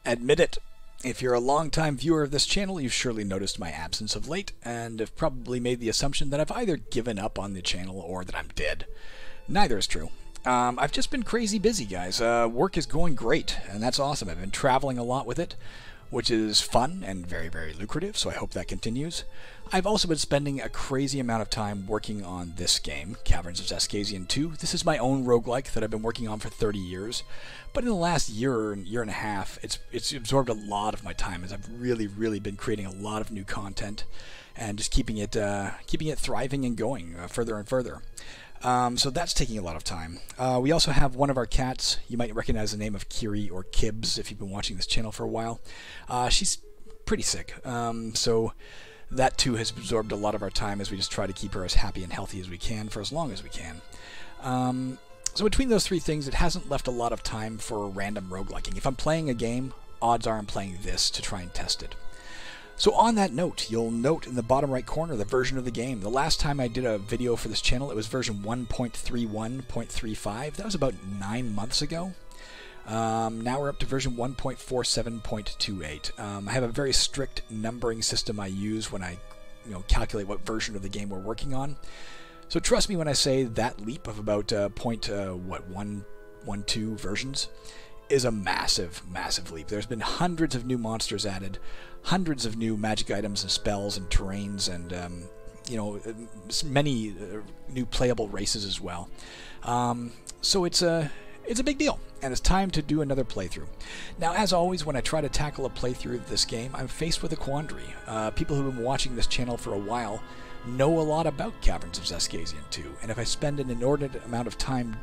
Admit it. If you're a long-time viewer of this channel, you've surely noticed my absence of late, and have probably made the assumption that I've either given up on the channel or that I'm dead. Neither is true. I've just been crazy busy, guys. Work is going great, and that's awesome. I've been traveling a lot with it, which is fun and very, very lucrative, so I hope that continues. I've also been spending a crazy amount of time working on this game, Caverns of Xaskazien 2. This is my own roguelike that I've been working on for 30 years, but in the last year and a half, it's absorbed a lot of my time as I've really, really been creating a lot of new content and just keeping it thriving and going further and further. So that's taking a lot of time. We also have one of our cats. You might recognize the name of Kiri or Kibbs if you've been watching this channel for a while. She's pretty sick, so that too has absorbed a lot of our time as we just try to keep her as happy and healthy as we can for as long as we can. So between those three things, it hasn't left a lot of time for random rogueliking. If I'm playing a game, odds are I'm playing this to try and test it. So on that note, you'll note in the bottom right corner the version of the game. The last time I did a video for this channel, it was version 1.31.35. That was about 9 months ago. Now we're up to version 1.47.28. I have a very strict numbering system I use when I calculate what version of the game we're working on. So trust me when I say that leap of about 1.12 versions is a massive, massive leap. There's been hundreds of new monsters added, hundreds of new magic items and spells and terrains, and many new playable races as well. So it's a big deal, and it's time to do another playthrough. Now, as always, when I try to tackle a playthrough of this game, I'm faced with a quandary. People who've been watching this channel for a while know a lot about Caverns of Xaskazien 2, and if I spend an inordinate amount of time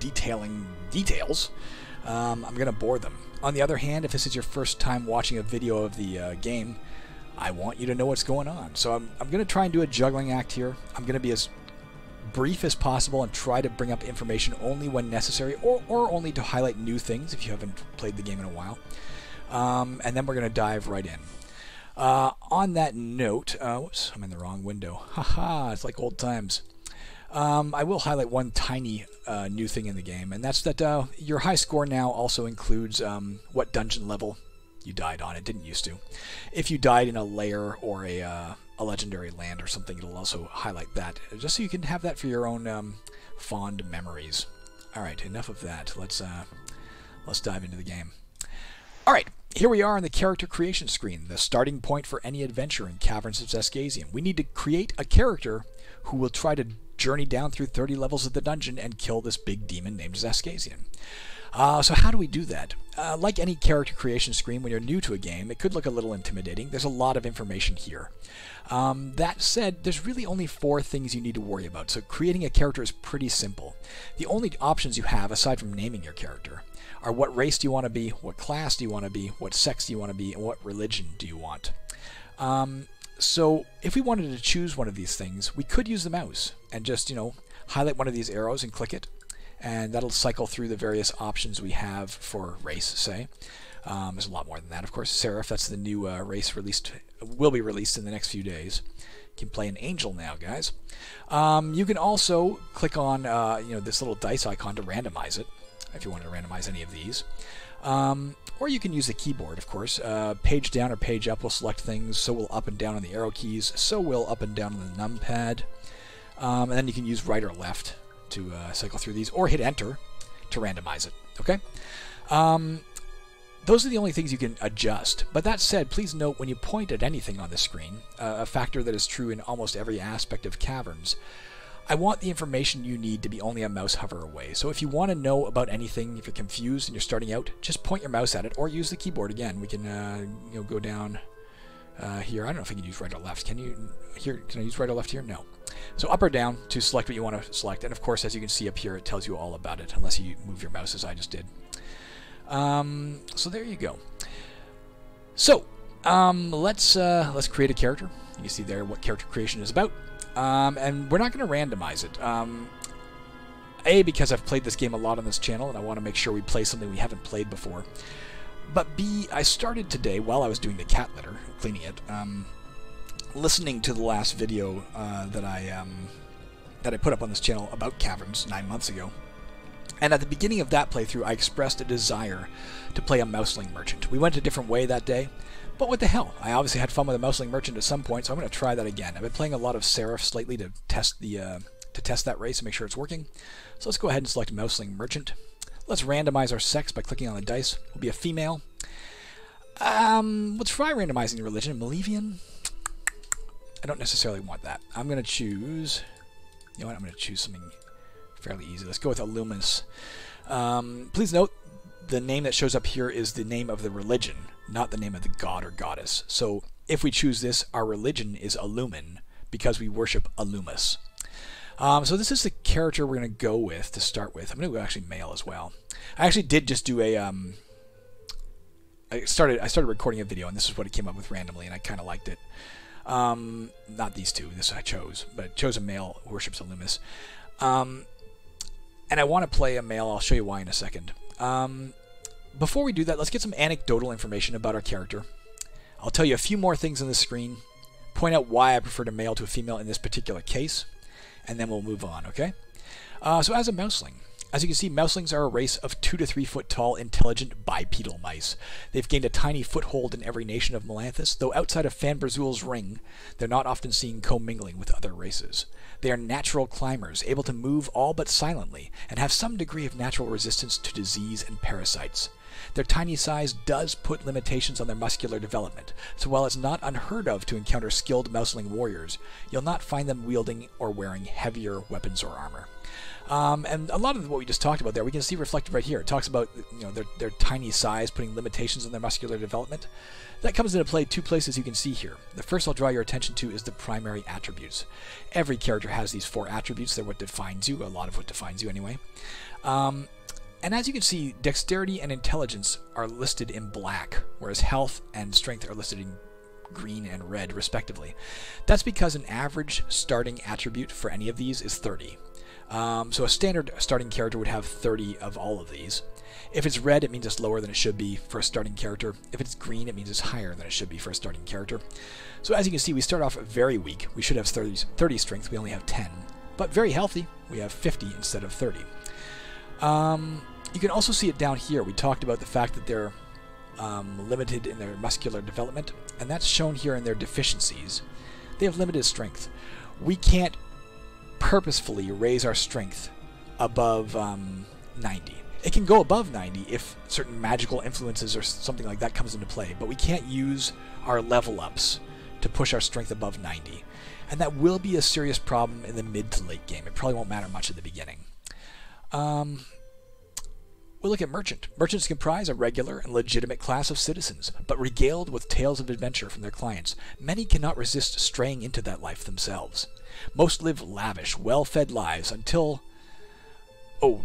detailing details, I'm going to bore them. On the other hand, if this is your first time watching a video of the game, I want you to know what's going on. So I'm going to try and do a juggling act here. I'm going to be as brief as possible and try to bring up information only when necessary, or only to highlight new things if you haven't played the game in a while. And then we're going to dive right in. On that note, whoops, I'm in the wrong window. Haha, it's like old times. I will highlight one tiny new thing in the game, and that's that your high score now also includes what dungeon level you died on. It didn't used to. If you died in a lair or a legendary land or something, it'll also highlight that, just so you can have that for your own fond memories. All right, enough of that. Let's dive into the game. All right, here we are on the character creation screen, the starting point for any adventure in Caverns of Xaskazien. We need to create a character who will try to journey down through 30 levels of the dungeon and kill this big demon named Xaskazien. So how do we do that? Like any character creation screen, when you're new to a game, it could look a little intimidating. There's a lot of information here. That said, there's really only 4 things you need to worry about, so creating a character is pretty simple. The only options you have, aside from naming your character, are what race do you want to be, what class do you want to be, what sex do you want to be, and what religion do you want. So if we wanted to choose one of these things, we could use the mouse and just, highlight one of these arrows and click it, and that'll cycle through the various options we have for race, say. There's a lot more than that, of course. Seraph, that's the new race will be released in the next few days. You can play an angel now, guys. You can also click on this little dice icon to randomize it, if you wanted to randomize any of these. Or you can use the keyboard, of course. Page down or page up will select things, so will up and down on the arrow keys, so will up and down on the numpad. And then you can use right or left to cycle through these, or hit enter to randomize it, okay? Those are the only things you can adjust. But that said, please note when you point at anything on the screen, a factor that is true in almost every aspect of Caverns, I want the information you need to be only a mouse hover away. So if you want to know about anything, if you're confused and you're starting out, just point your mouse at it or use the keyboard again. We can go down here. I don't know if I can use right or left. Can I use right or left here? No. So up or down to select what you want to select. And of course, as you can see up here, it tells you all about it, unless you move your mouse as I just did. So there you go. So let's create a character. You can see there what character creation is about. And we're not going to randomize it. A, because I've played this game a lot on this channel, and I want to make sure we play something we haven't played before. But B, I started today, while I was doing the cat litter, cleaning it, listening to the last video that I put up on this channel about Caverns 9 months ago. And at the beginning of that playthrough, I expressed a desire to play a Mousling Merchant. We went a different way that day, but what the hell? I obviously had fun with a Mousling Merchant at some point, so I'm going to try that again. I've been playing a lot of Seraphs lately to test that race and make sure it's working. So let's go ahead and select Mousling Merchant. Let's randomize our sex by clicking on the dice. We'll be a female. Let's try randomizing the religion. Malevian? I don't necessarily want that. I'm going to choose... You know what? I'm going to choose something fairly easy. Let's go with Illuminous. Please note, the name that shows up here is the name of the religion, not the name of the god or goddess. So if we choose this, our religion is Illumin, because we worship Illumis. So this is the character we're going to go with to start with. I'm going to go actually male as well. I actually did just do a... I started recording a video, and this is what it came up with randomly, and I kind of liked it. Not these two. This I chose, but I chose a male who worships Illumis. And I want to play a male. I'll show you why in a second. Before we do that, let's get some anecdotal information about our character. I'll tell you a few more things on the screen, point out why I preferred a male to a female in this particular case, and then we'll move on, okay? So as a Mousling, as you can see, Mouslings are a race of 2 to 3 foot tall, intelligent bipedal mice. They've gained a tiny foothold in every nation of Melanthus, though outside of Fanberzul's ring, they're not often seen commingling with other races. They are natural climbers, able to move all but silently, and have some degree of natural resistance to disease and parasites. Their tiny size does put limitations on their muscular development, so while it's not unheard of to encounter skilled Mousling warriors, you'll not find them wielding or wearing heavier weapons or armor. And a lot of what we just talked about there, we can see reflected right here. It talks about their tiny size putting limitations on their muscular development. That comes into play 2 places you can see here. The first I'll draw your attention to is the primary attributes. Every character has these 4 attributes. They're what defines you, a lot of what defines you anyway. And as you can see, dexterity and intelligence are listed in black, whereas health and strength are listed in green and red, respectively. That's because an average starting attribute for any of these is 30. So a standard starting character would have 30 of all of these. If it's red, it means it's lower than it should be for a starting character. If it's green, it means it's higher than it should be for a starting character. So as you can see, we start off very weak. We should have 30 strength. We only have 10. But very healthy. We have 50 instead of 30. You can also see it down here. We talked about the fact that they're limited in their muscular development, and that's shown here in their deficiencies. They have limited strength. We can't purposefully raise our strength above 90. It can go above 90 if certain magical influences or something like that comes into play, but we can't use our level ups to push our strength above 90. And that will be a serious problem in the mid to late game. It probably won't matter much at the beginning. We'll look at Merchant. Merchants comprise a regular and legitimate class of citizens, but regaled with tales of adventure from their clients. Many cannot resist straying into that life themselves. Most live lavish, well-fed lives until... Oh,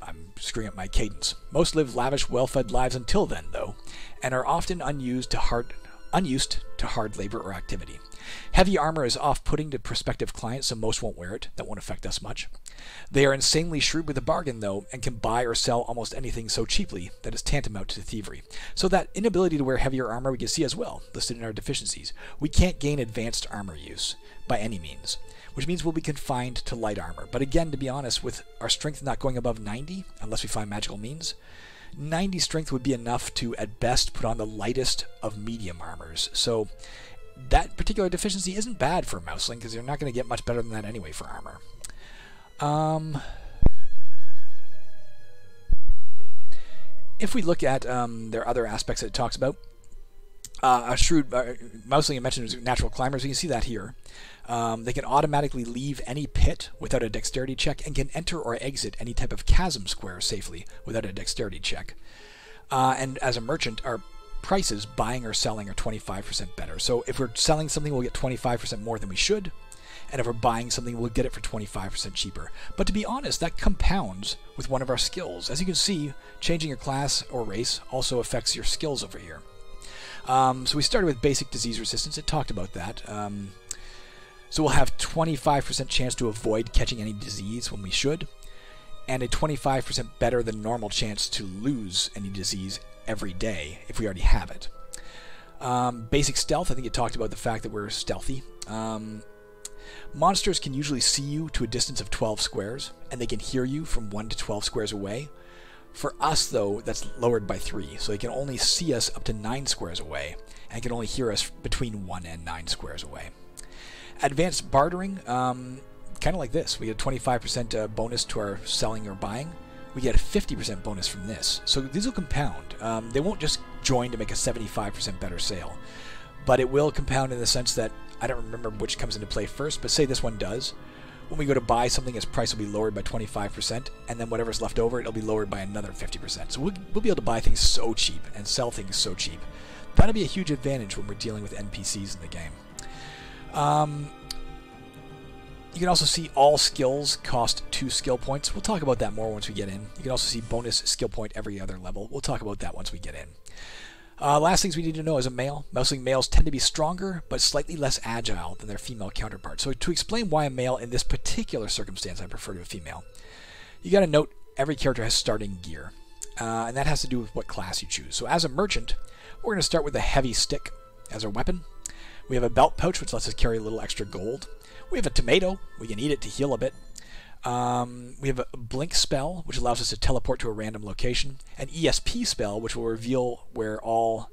I'm screwing up my cadence. Most live lavish, well-fed lives until then, though, and are often unused to hard labor or activity. Heavy armor is off-putting to prospective clients, so most won't wear it. That won't affect us much. They are insanely shrewd with a bargain, though, and can buy or sell almost anything so cheaply that is tantamount to thievery. So that inability to wear heavier armor we can see as well, listed in our deficiencies. We can't gain advanced armor use, by any means, which means we'll be confined to light armor. But again, to be honest, with our strength not going above 90, unless we find magical means, 90 strength would be enough to, at best, put on the lightest of medium armors. So that particular deficiency isn't bad for a Mousling, because you're not going to get much better than that anyway for armor. If we look at their other aspects that it talks about, a shrewd Mousling I mentioned is natural climbers. You can see that here. They can automatically leave any pit without a dexterity check and can enter or exit any type of chasm square safely without a dexterity check. And as a merchant, our prices, buying or selling, are 25% better. So if we're selling something, we'll get 25% more than we should. And if we're buying something, we'll get it for 25% cheaper. But to be honest, that compounds with one of our skills. As you can see, changing your class or race also affects your skills over here. So we started with basic disease resistance. It talked about that. So we'll have 25% chance to avoid catching any disease when we should, and a 25% better than normal chance to lose any disease every day if we already have it. Basic stealth, I think it talked about the fact that we're stealthy. Monsters can usually see you to a distance of 12 squares, and they can hear you from 1 to 12 squares away. For us, though, that's lowered by 3, so they can only see us up to 9 squares away, and can only hear us between 1 and 9 squares away. Advanced bartering, kind of like this. We get a 25% bonus to our selling or buying. We get a 50% bonus from this. So these will compound. They won't just join to make a 75% better sale, but it will compound in the sense that, I don't remember which comes into play first, but say this one does. When we go to buy something, its price will be lowered by 25%, and then whatever's left over, it'll be lowered by another 50%. So we'll be able to buy things so cheap and sell things so cheap. That'll be a huge advantage when we're dealing with NPCs in the game. You can also see all skills cost 2 skill points. We'll talk about that more once we get in. You can also see bonus skill point every other level. We'll talk about that once we get in. Last things we need to know as a male. Mousling males tend to be stronger, but slightly less agile than their female counterparts. So to explain why a male in this particular circumstance I prefer to a female, you got to note every character has starting gear. And that has to do with what class you choose. So as a merchant, we're going to start with a heavy stick as our weapon. We have a belt pouch, which lets us carry a little extra gold. We have a tomato. We can eat it to heal a bit. We have a blink spell, which allows us to teleport to a random location. An ESP spell, which will reveal where all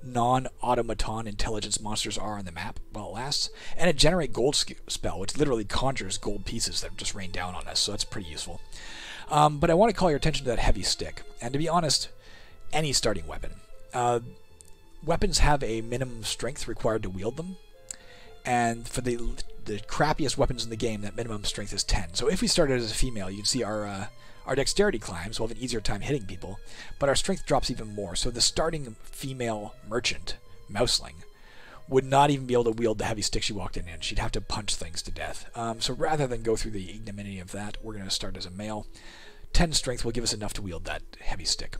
non-automaton intelligence monsters are on the map while it lasts. And a generate gold spell, which literally conjures gold pieces that just rain down on us, so that's pretty useful. But I want to call your attention to that heavy stick. And to be honest, any starting weapon. Weapons have a minimum strength required to wield them. And for the crappiest weapons in the game, that minimum strength is 10. So if we started as a female, you can see our dexterity climbs. We'll have an easier time hitting people, but our strength drops even more. So the starting female merchant, Mousling, would not even be able to wield the heavy stick she walked in. She'd have to punch things to death. So rather than go through the ignominy of that, we're going to start as a male. 10 strength will give us enough to wield that heavy stick.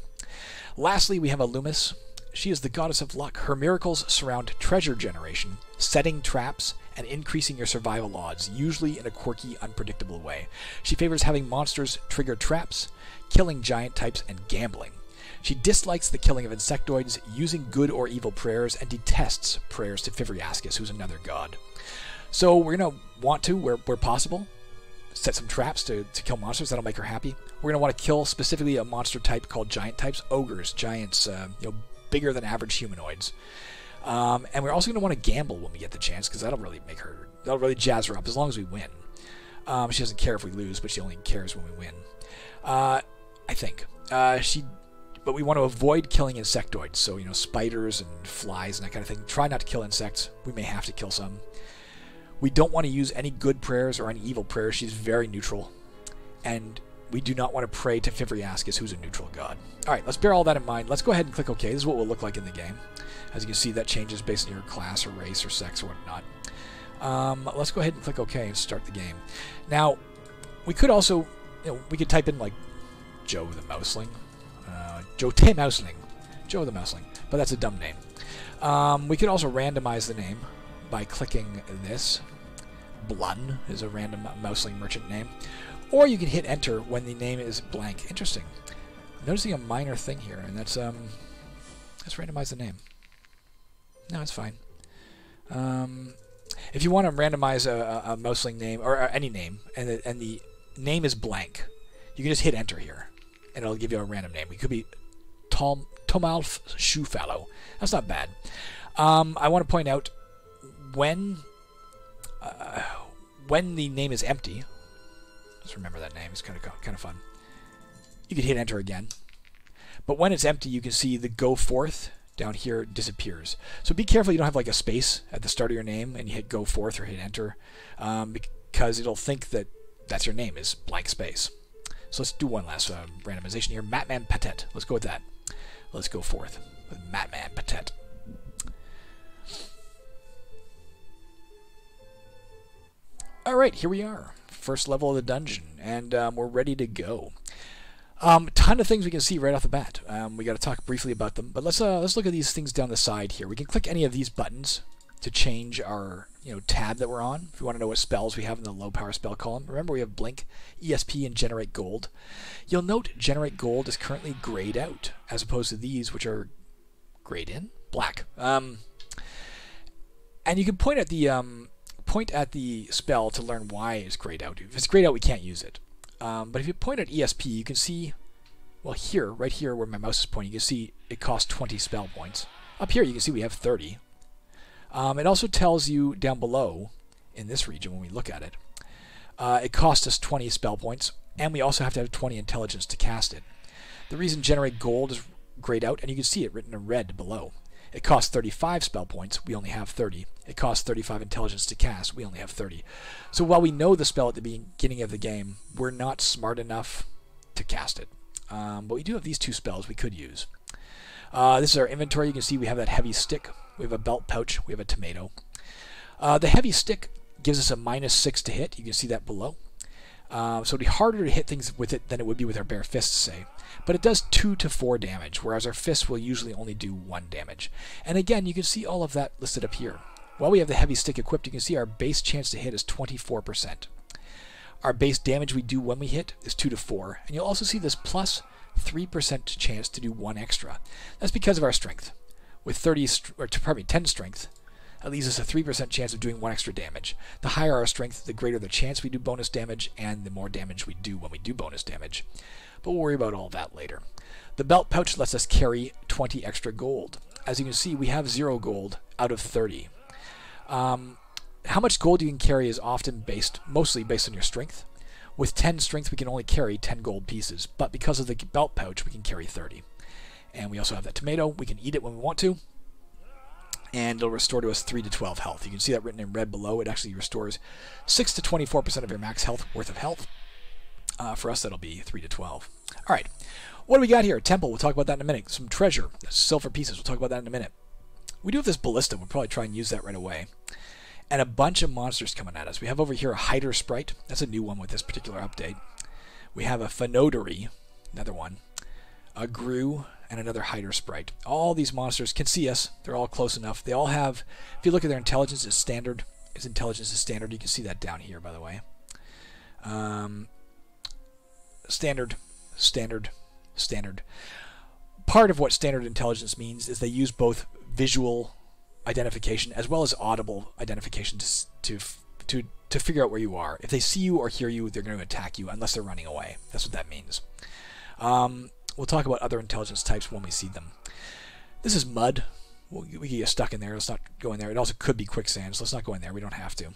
Lastly, we have a Loomis. She is the goddess of luck. Her miracles surround treasure generation, setting traps, and increasing your survival odds, usually in a quirky, unpredictable way. She favors having monsters trigger traps, killing giant types, and gambling. She dislikes the killing of insectoids, using good or evil prayers, and detests prayers to Fivriascus, who's another god. So we're going to want to, where possible, set some traps to kill monsters. That'll make her happy. We're going to want to kill specifically a monster type called giant types, ogres, giants, bigger than average humanoids. And we're also going to want to gamble when we get the chance, because that'll really jazz her up as long as we win. She doesn't care if we lose, but she only cares when we win. I think. But we want to avoid killing insectoids, so spiders and flies and that kind of thing. Try not to kill insects. We may have to kill some. We don't want to use any good prayers or any evil prayers. She's very neutral. And we do not want to pray to Fivriascus, who's a neutral god. Alright, let's bear all that in mind. Let's go ahead and click OK. This is what we'll look like in the game. As you can see, that changes based on your class or race or sex or whatnot. Let's go ahead and click OK and start the game. Now, we could also, we could type in like Joe the Mousling. Joe the Mousling. But that's a dumb name. We could also randomize the name by clicking this. Blun is a random Mousling merchant name. Or you can hit enter when the name is blank. Interesting. I'm noticing a minor thing here, and that's let's randomize the name. No, it's fine. If you want to randomize a Mousling name, or any name, and the name is blank, you can just hit enter here, and it'll give you a random name. It could be Tomalf Shoefallow. That's not bad. I want to point out when the name is empty. Just remember that name. It's kind of fun. You can hit enter again. But when it's empty, you can see the go forth down here disappears. So be careful you don't have like a space at the start of your name and you hit go forth or hit enter, because it'll think that that's your name is blank space. So let's do one last randomization here. Matman Patet. Let's go with that. Let's go forth with Matman Patet. Alright, here we are. First level of the dungeon, and we're ready to go. Ton of things we can see right off the bat. We got to talk briefly about them, but let's look at these things down the side here. We can click any of these buttons to change our tab that we're on. If we want to know what spells we have in the low power spell column, remember we have Blink, ESP, and Generate Gold. You'll note Generate Gold is currently grayed out, as opposed to these, which are grayed in black. And you can point at the point at the spell to learn why it's grayed out. If it's grayed out, we can't use it. But if you point at ESP, you can see, well, here, right here where my mouse is pointing, you can see it costs 20 spell points. Up here, you can see we have 30. It also tells you down below, in this region, when we look at it, it costs us 20 spell points, and we also have to have 20 intelligence to cast it. The reason generate gold is grayed out, and you can see it written in red below. It costs 35 spell points, we only have 30. It costs 35 intelligence to cast, we only have 30. So while we know the spell at the beginning of the game, we're not smart enough to cast it. But we do have these two spells we could use. This is our inventory. You can see we have that heavy stick, we have a belt pouch, we have a tomato. The heavy stick gives us a -6 to hit. You can see that below. So it'd be harder to hit things with it than it would be with our bare fists, say. But it does 2 to 4 damage, whereas our fists will usually only do 1 damage. And again, you can see all of that listed up here. While we have the heavy stick equipped, you can see our base chance to hit is 24%. Our base damage we do when we hit is 2 to 4. And you'll also see this plus 3% chance to do 1 extra. That's because of our strength. With 10 strength, that leaves us a 3% chance of doing 1 extra damage. The higher our strength, the greater the chance we do bonus damage, and the more damage we do when we do bonus damage. But we'll worry about all that later. The belt pouch lets us carry 20 extra gold. As you can see, we have 0 gold out of 30. How much gold you can carry is often mostly based on your strength. With 10 strength, we can only carry 10 gold pieces, but because of the belt pouch, we can carry 30. And we also have that tomato. We can eat it when we want to, and it'll restore to us 3 to 12 health. You can see that written in red below. It actually restores 6 to 24% of your max health worth of health. For us, that'll be 3 to 12. All right, what do we got here? A temple. We'll talk about that in a minute. Some treasure, silver pieces. We'll talk about that in a minute. We do have this ballista. We'll probably try and use that right away. And a bunch of monsters coming at us. We have over here a hider sprite. That's a new one with this particular update. We have a Fenodoree, another one, a Grue, and another hider sprite. All these monsters can see us. They're all close enough. They all have, if you look at their intelligence, it's standard. Its intelligence is standard. You can see that down here, by the way. Standard, standard, standard. Part of what standard intelligence means is they use both visual identification as well as audible identification to figure out where you are. If they see you or hear you, they're going to attack you unless they're running away. That's what that means. We'll talk about other intelligence types when we see them. This is mud. We get stuck in there. Let's not go in there. It also could be quicksand, so let's not go in there. We don't have to.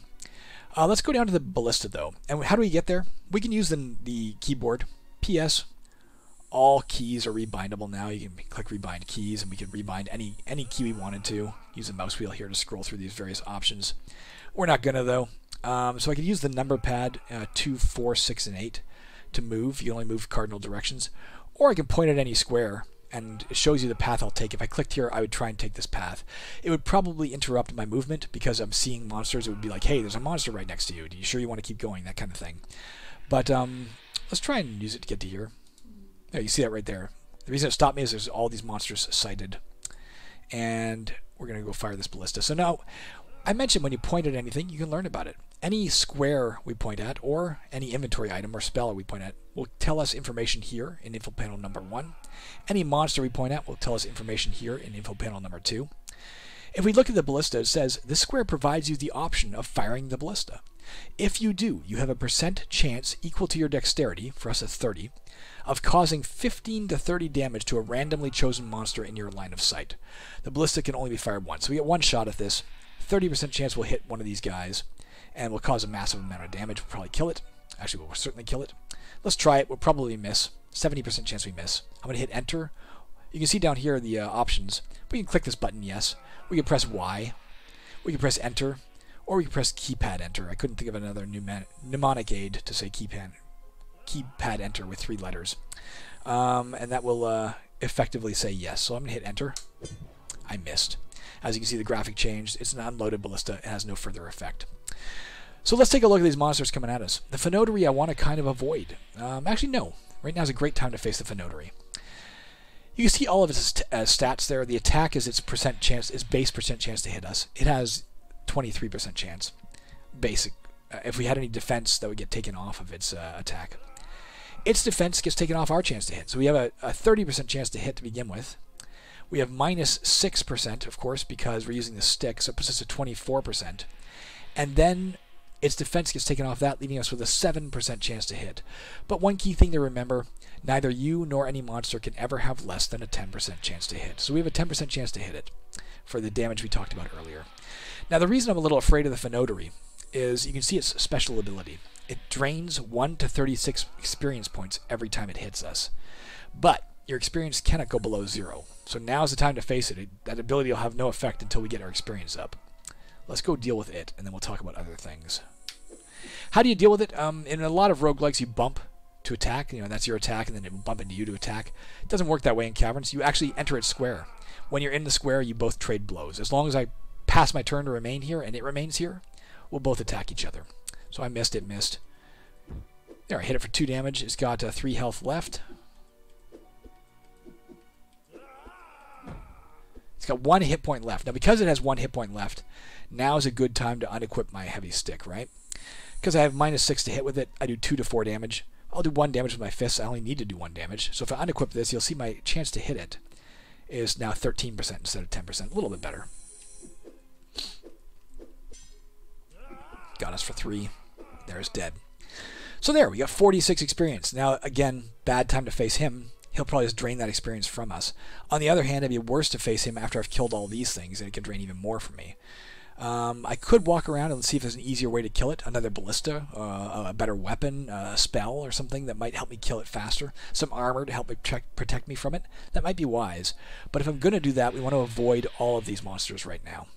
Let's go down to the ballista, though. And how do we get there? We can use the keyboard. PS, all keys are rebindable now. You can click rebind keys, and we can rebind any key we wanted to. Use the mouse wheel here to scroll through these various options. We're not going to, though. So I could use the number pad 2, 4, 6, and 8 to move. You can only move cardinal directions. Or I can point at any square, and it shows you the path I'll take. If I clicked here, I would try and take this path. It would probably interrupt my movement because I'm seeing monsters. It would be like, hey, there's a monster right next to you. Are you sure you want to keep going? That kind of thing. But let's try and use it to get to here. There, you see that right there. The reason it stopped me is there's all these monsters sighted. And we're going to go fire this ballista. So now, I mentioned when you point at anything, you can learn about it. Any square we point at, or any inventory item or spell we point at, will tell us information here in info panel number 1. Any monster we point at will tell us information here in info panel number 2. If we look at the ballista, it says, this square provides you the option of firing the ballista. If you do, you have a % chance equal to your dexterity, for us it's 30, of causing 15 to 30 damage to a randomly chosen monster in your line of sight. The ballista can only be fired once, so we get one shot at this. 30% chance we'll hit one of these guys, and will cause a massive amount of damage. We'll probably kill it. Actually, we'll certainly kill it. Let's try it. We'll probably miss. 70% chance we miss. I'm going to hit enter. You can see down here the options. We can click this button, yes. We can press Y. We can press enter. Or we can press keypad enter. I couldn't think of another mnemonic aid to say keypad enter with 3 letters. And that will effectively say yes. So I'm going to hit enter. I missed. As you can see, the graphic changed. It's an unloaded ballista. It has no further effect. So let's take a look at these monsters coming at us. The Fenodoree I want to kind of avoid. Actually, no. Right now is a great time to face the Fenodoree. You can see all of its stats there. The attack is its base % chance to hit us. It has 23% chance. Basic. If we had any defense, that would get taken off of its attack. Its defense gets taken off our chance to hit. So we have a 30% chance to hit to begin with. We have -6%, of course, because we're using the stick, so it puts us at 24%. and then its defense gets taken off that, leaving us with a 7% chance to hit. But one key thing to remember, neither you nor any monster can ever have less than a 10% chance to hit. So we have a 10% chance to hit it for the damage we talked about earlier. Now the reason I'm a little afraid of the Fenodoree is you can see its special ability. It drains 1 to 36 experience points every time it hits us. But your experience cannot go below 0. So now's the time to face it. That ability will have no effect until we get our experience up. Let's go deal with it, and then we'll talk about other things. How do you deal with it? In a lot of roguelikes, you bump to attack. That's your attack, and then it will bump into you to attack. It doesn't work that way in Caverns. You actually enter its square. When you're in the square, you both trade blows. As long as I pass my turn to remain here, and it remains here, we'll both attack each other. So I missed, it missed. There, I hit it for 2 damage. It's got 3 health left. It's got 1 hit point left. Now, because it has 1 hit point left, now is a good time to unequip my heavy stick, right? Because I have -6 to hit with it, I do 2 to 4 damage. I'll do 1 damage with my fists. I only need to do 1 damage. So if I unequip this, you'll see my chance to hit it is now 13% instead of 10%. A little bit better. Got us for 3. There's dead. So there, we got 46 experience. Now, again, bad time to face him. He'll probably just drain that experience from us. On the other hand, it'd be worse to face him after I've killed all these things, and it can drain even more from me. I could walk around and see if there's an easier way to kill it. Another ballista, a better weapon, a spell or something that might help me kill it faster. Some armor to help me protect me from it. That might be wise. But if I'm going to do that, we want to avoid all of these monsters right now.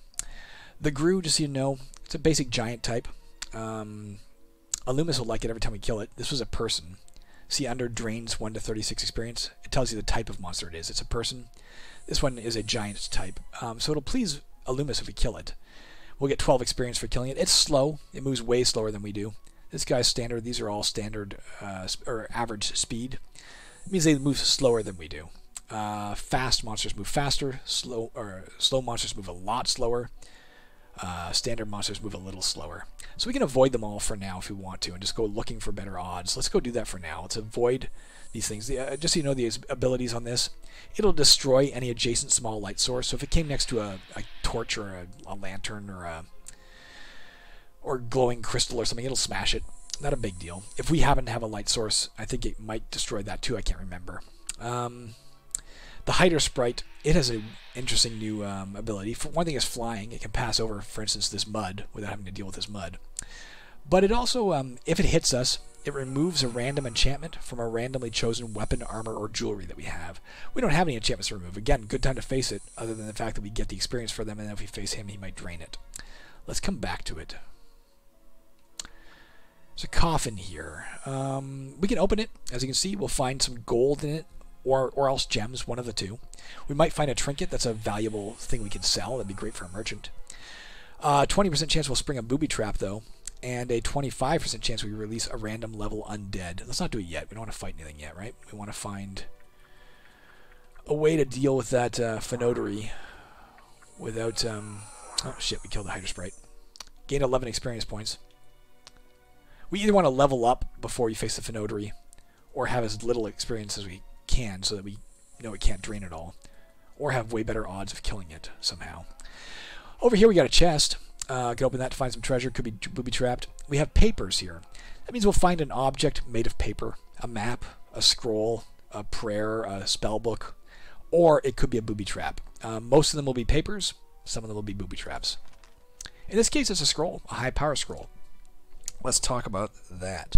The Grue, just so you know, it's a basic giant type. Alumis will like it every time we kill it. This was a person. See, under drains 1 to 36 experience, it tells you the type of monster it is. It's a person. This one is a giant type. So it'll please Alumis if we kill it. We'll get 12 experience for killing it. It's slow. It moves way slower than we do. This guy's standard. These are all standard or average speed. It means they move slower than we do. Fast monsters move faster. Slow monsters move a lot slower. Standard monsters move a little slower. So we can avoid them all for now if we want to and just go looking for better odds. Let's go do that for now. Let's avoid these things. Just so you know the abilities on this, it'll destroy any adjacent small light source. So if it came next to a torch or a lantern or glowing crystal or something, it'll smash it. Not a big deal. If we happen to have a light source, I think it might destroy that too. I can't remember. The Hider Sprite, it has an interesting new ability. For one thing, is flying. It can pass over, for instance, this mud without having to deal with this mud. But it also, if it hits us, it removes a random enchantment from a randomly chosen weapon, armor, or jewelry that we have. We don't have any enchantments to remove. Again, good time to face it, other than the fact that we get the experience for them, and then if we face him, he might drain it. Let's come back to it. There's a coffin here. We can open it. As you can see, we'll find some gold in it, or else gems, one of the two. We might find a trinket. That's a valuable thing we can sell. That'd be great for a merchant. 20% chance we'll spring a booby trap, though, and a 25% chance we release a random level undead. Let's not do it yet. We don't want to fight anything yet, right? We want to find a way to deal with that Fenodoree without... oh, shit, we killed the Hider Sprite. Gain 11 experience points. We either want to level up before we face the Fenodoree, or have as little experience as we can so that we know it can't drain it all, or have way better odds of killing it somehow. Over here we got a chest. Can open that to find some treasure. Could be booby trapped. We have papers here. That means we'll find an object made of paper, a map, a scroll, a prayer, a spell book, or it could be a booby trap. Most of them will be papers. Some of them will be booby traps. In this case, it's a scroll, a high power scroll. Let's talk about that.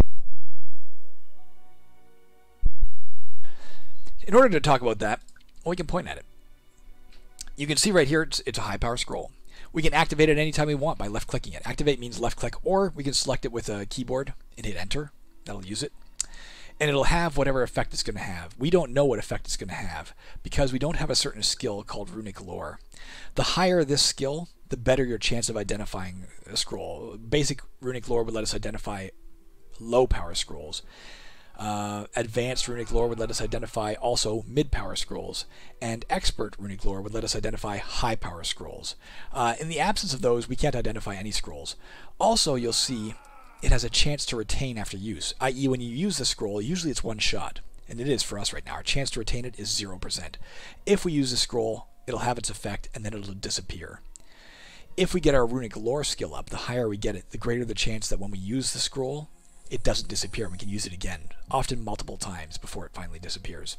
In order to talk about that, well, we can point at it. You can see right here it's a high power scroll. We can activate it anytime we want by left-clicking it. Activate means left-click, or we can select it with a keyboard and hit Enter. That'll use it. And it'll have whatever effect it's going to have. We don't know what effect it's going to have because we don't have a certain skill called Runic Lore. The higher this skill, the better your chance of identifying a scroll. Basic Runic Lore would let us identify low-power scrolls. Advanced Runic Lore would let us identify also mid-power scrolls, and Expert Runic Lore would let us identify high-power scrolls. In the absence of those, we can't identify any scrolls. Also, you'll see it has a chance to retain after use, i.e. when you use the scroll, usually it's one shot, and it is for us right now. Our chance to retain it is 0%. If we use the scroll, it'll have its effect, and then it'll disappear. if we get our runic lore skill up, the higher we get it, the greater the chance that when we use the scroll, it doesn't disappear and we can use it again, often multiple times before it finally disappears.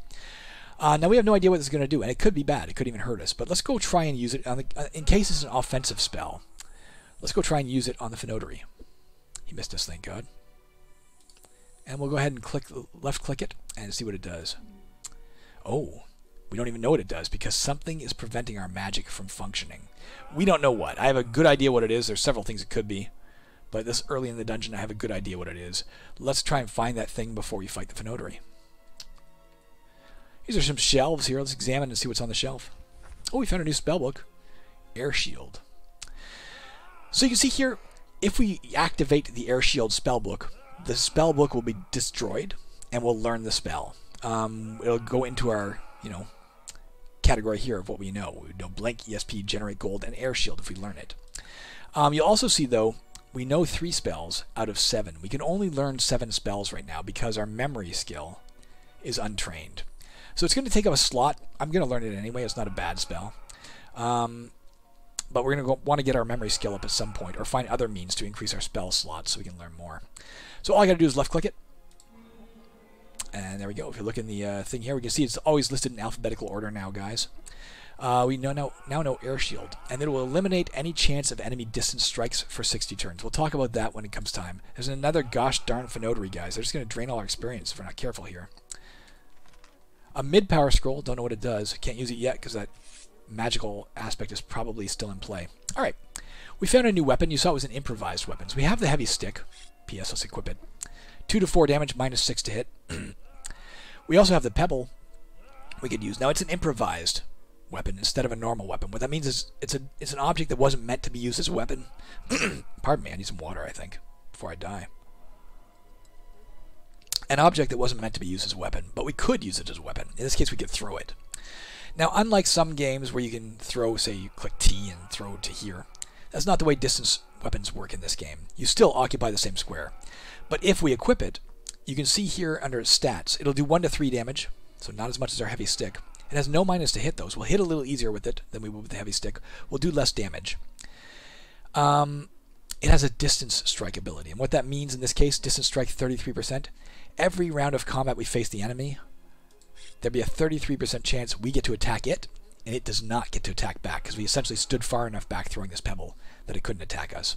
Now we have no idea what this is going to do, and it could be bad. It could even hurt us. But let's go try and use it on in case it's an offensive spell. Let's go try and use it on the Fenodoree. He missed us, thank God. And we'll go ahead and left-click it and see what it does. Oh, we don't even know what it does because something is preventing our magic from functioning. We don't know what. I have a good idea what it is. There's several things it could be. But this early in the dungeon, I have a good idea what it is. Let's try and find that thing before we fight the Fenodoree. These are some shelves here. Let's examine and see what's on the shelf. Oh, we found a new spellbook. Air Shield. So you can see here, if we activate the Air Shield spellbook, the spellbook will be destroyed, and we'll learn the spell. It'll go into our, category here of what we know. We know Blank, ESP, Generate Gold, and Air Shield if we learn it. You'll also see, though, we know 3 spells out of 7. We can only learn 7 spells right now because our memory skill is untrained. So it's going to take up a slot. I'm going to learn it anyway. It's not a bad spell. But we're going to want to get our memory skill up at some point or find other means to increase our spell slots so we can learn more. So all I got to do is left-click it. And there we go. If you look in the thing here, we can see it's always listed in alphabetical order now, guys. We now know Air Shield, and it will eliminate any chance of enemy distance strikes for 60 turns. We'll talk about that when it comes time. There's another gosh darn Fenodoree, guys. They're just going to drain all our experience if we're not careful here. A mid-power scroll, don't know what it does. Can't use it yet because that magical aspect is probably still in play. All right, we found a new weapon. You saw it was an improvised weapon. So we have the heavy stick. P.S. Let's equip it. 2 to 4 damage, -6 to hit. We also have the pebble we could use. Now it's an improvised weapon instead of a normal weapon. What that means is it's an object that wasn't meant to be used as a weapon. Pardon me, I need some water, I think, before I die. An object that wasn't meant to be used as a weapon, but we could use it as a weapon. In this case, we could throw it. Now, unlike some games where you can throw, say, you click T and throw to here, that's not the way distance weapons work in this game. You still occupy the same square. But if we equip it, you can see here under stats, it'll do 1 to 3 damage, so not as much as our heavy stick. It has no minus to hit those. We'll hit a little easier with it than we would with the heavy stick. We'll do less damage. It has a distance strike ability, and what that means in this case, distance strike 33%. Every round of combat we face the enemy, there'd be a 33% chance we get to attack it, and it does not get to attack back, because we essentially stood far enough back throwing this pebble that it couldn't attack us.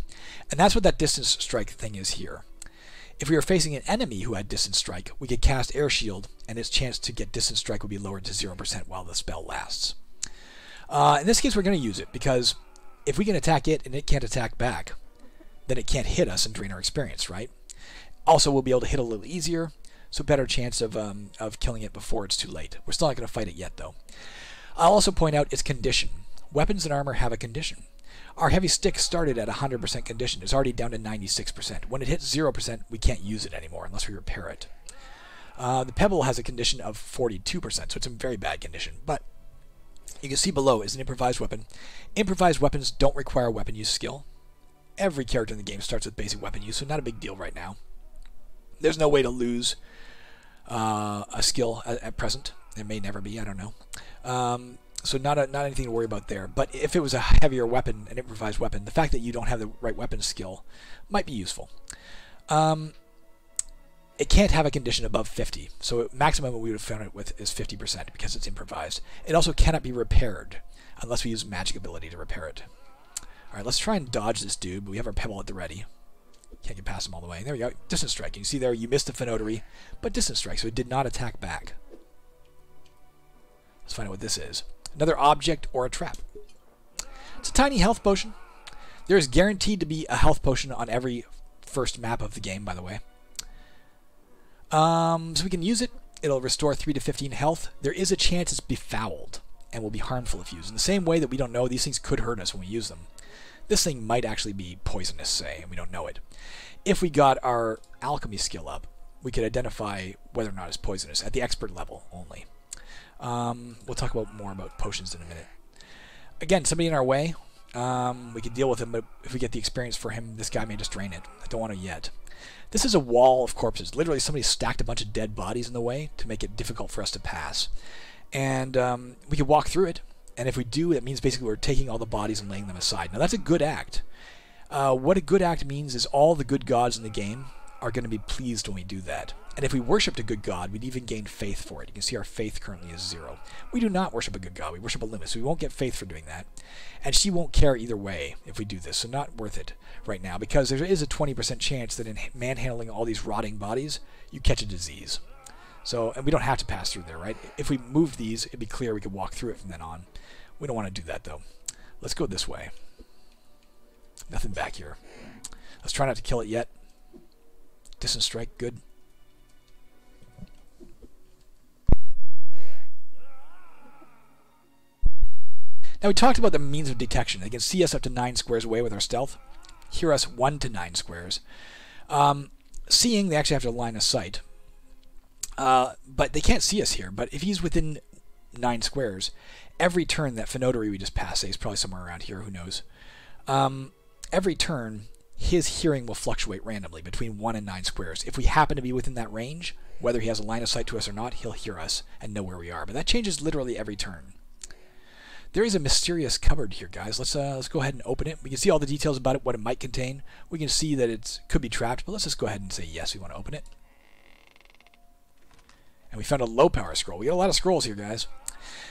And that's what that distance strike thing is here. If we were facing an enemy who had distance strike, we could cast Air Shield, and its chance to get distance strike would be lowered to 0% while the spell lasts. In this case, we're going to use it, because if we can attack it and it can't attack back, then it can't hit us and drain our experience, right? Also, we'll be able to hit a little easier, so better chance of killing it before it's too late. We're still not going to fight it yet, though. I'll also point out its condition. Weapons and armor have a condition. Our heavy stick started at 100% condition. It's already down to 96%. When it hits 0%, we can't use it anymore unless we repair it. The pebble has a condition of 42%, so it's in very bad condition. But you can see below is an improvised weapon. Improvised weapons don't require weapon use skill. Every character in the game starts with basic weapon use, so not a big deal right now. There's no way to lose a skill at present. There may never be, I don't know. So not anything to worry about there. But if it was a heavier weapon, an improvised weapon, the fact that you don't have the right weapon skill might be useful. It can't have a condition above 50. So maximum we would have found it with is 50% because it's improvised. It also cannot be repaired unless we use magic ability to repair it. All right, let's try and dodge this dude, but we have our pebble at the ready. Can't get past him all the way. There we go. Distance strike. You see there, you missed the Fenodoree, but distance strike, so it did not attack back. Let's find out what this is. Another object or a trap. It's a tiny health potion. There is guaranteed to be a health potion on every first map of the game, by the way. So we can use it. It'll restore 3 to 15 health. There is a chance it's befouled and will be harmful if used. In the same way that we don't know, these things could hurt us when we use them. This thing might actually be poisonous, say, and we don't know it. If we got our alchemy skill up, we could identify whether or not it's poisonous at the expert level only. We'll talk more about potions in a minute. Again, somebody in our way, we could deal with him, but if we get the experience for him, this guy may just drain it. I don't want to yet. This is a wall of corpses. Literally, somebody stacked a bunch of dead bodies in the way to make it difficult for us to pass. And we could walk through it, And if we do, it means basically we're taking all the bodies and laying them aside. Now, that's a good act. What a good act means is all the good gods in the game are going to be pleased when we do that. And if we worshipped a good god, we'd even gain faith for it. You can see our faith currently is 0. We do not worship a good god. We worship a limit, so we won't get faith for doing that. And she won't care either way if we do this, so not worth it right now, because there is a 20% chance that in manhandling all these rotting bodies, you catch a disease. So, and we don't have to pass through there, right? If we moved these, it'd be clear we could walk through it from then on. We don't want to do that, though. Let's go this way. Nothing back here. Let's try not to kill it yet. Distant strike, good. Now we talked about the means of detection. They can see us up to 9 squares away with our stealth. Hear us 1 to 9 squares. Seeing, they actually have to line of sight. But they can't see us here. But if he's within 9 squares, every turn that Fenodoree we just passed, say he's probably somewhere around here, who knows. Every turn, his hearing will fluctuate randomly between 1 and 9 squares. If we happen to be within that range, whether he has a line of sight to us or not, he'll hear us and know where we are. But that changes literally every turn. There is a mysterious cupboard here, guys. Let's go ahead and open it. We can see all the details about it, what it might contain. We can see that it could be trapped, but let's just go ahead and say yes, we want to open it. And we found a low power scroll. We got a lot of scrolls here, guys.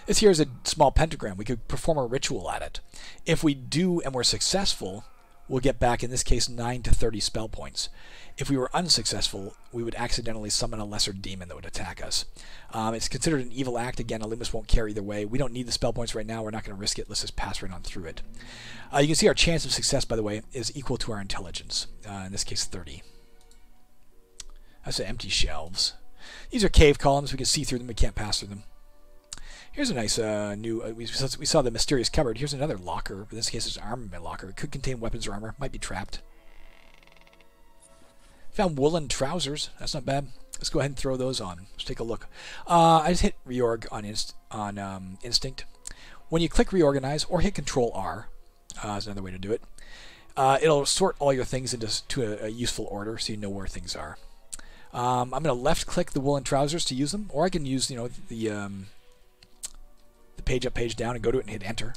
This here is a small pentagram. We could perform a ritual at it. If we do and we're successful, we'll get back, in this case, 9 to 30 spell points. If we were unsuccessful, we would accidentally summon a lesser demon that would attack us. It's considered an evil act. Again, Olympus won't care either way. We don't need the spell points right now. We're not going to risk it. Let's just pass right on through it. You can see our chance of success, by the way, is equal to our intelligence. In this case, 30. That's the empty shelves. These are cave columns. We can see through them. We can't pass through them. Here's a nice new... we saw the mysterious cupboard. Here's another locker. In this case, it's an armament locker. It could contain weapons or armor. Might be trapped. Found woolen trousers. That's not bad. Let's go ahead and throw those on. Let's take a look. I just hit reorg on instinct. When you click reorganize or hit Control R, is another way to do it. It'll sort all your things into a useful order, so you know where things are. I'm going to left click the woolen trousers to use them, or I can use the page up, page down, and go to it and hit enter.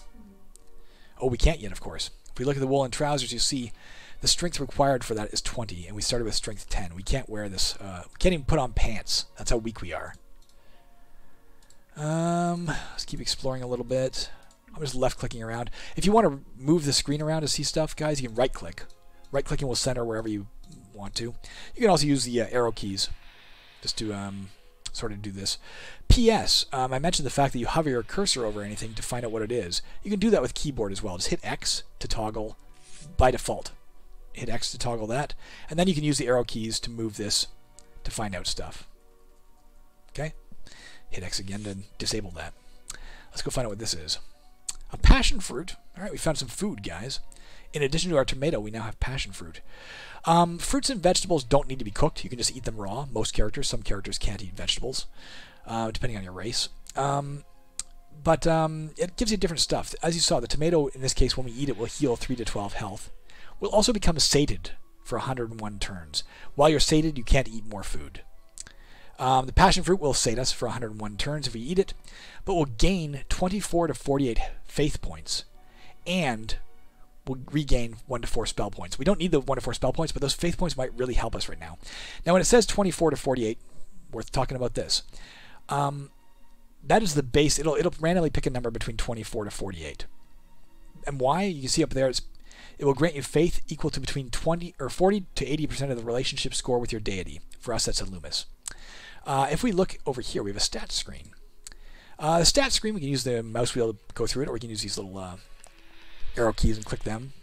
Oh, we can't yet, of course. If we look at the woolen trousers, you see the strength required for that is 20, and we started with strength 10. We can't wear this. We can't even put on pants. That's how weak we are. Let's keep exploring a little bit. I'm just left-clicking around. If you want to move the screen around to see stuff, guys, you can right-click. Right-clicking will center wherever you want to. You can also use the arrow keys just to sort of do this. P.S. I mentioned the fact that you hover your cursor over anything to find out what it is. You can do that with keyboard as well. Just hit X to toggle by default. Hit X to toggle that, and then you can use the arrow keys to move this to find out stuff. Okay? Hit X again to disable that. Let's go find out what this is. A passion fruit. Alright, we found some food, guys. In addition to our tomato, we now have passion fruit. Fruits and vegetables don't need to be cooked. You can just eat them raw. Most characters. Some characters can't eat vegetables, depending on your race. But it gives you different stuff. As you saw, the tomato, in this case, when we eat it, will heal 3 to 12 health. Will also become sated for 101 turns. While you're sated, you can't eat more food. The passion fruit will sate us for 101 turns if we eat it, but we'll gain 24 to 48 faith points, and we'll regain 1 to 4 spell points. We don't need the 1 to 4 spell points, but those faith points might really help us right now. Now, when it says 24 to 48, worth talking about this. That is the base. It'll randomly pick a number between 24 to 48. And why? You can see up there, it will grant you faith equal to between 40 to 80% of the relationship score with your deity. For us, that's a Loomis. If we look over here, we have a stats screen. The stats screen, we can use the mouse wheel to go through it, or we can use these little arrow keys and click them.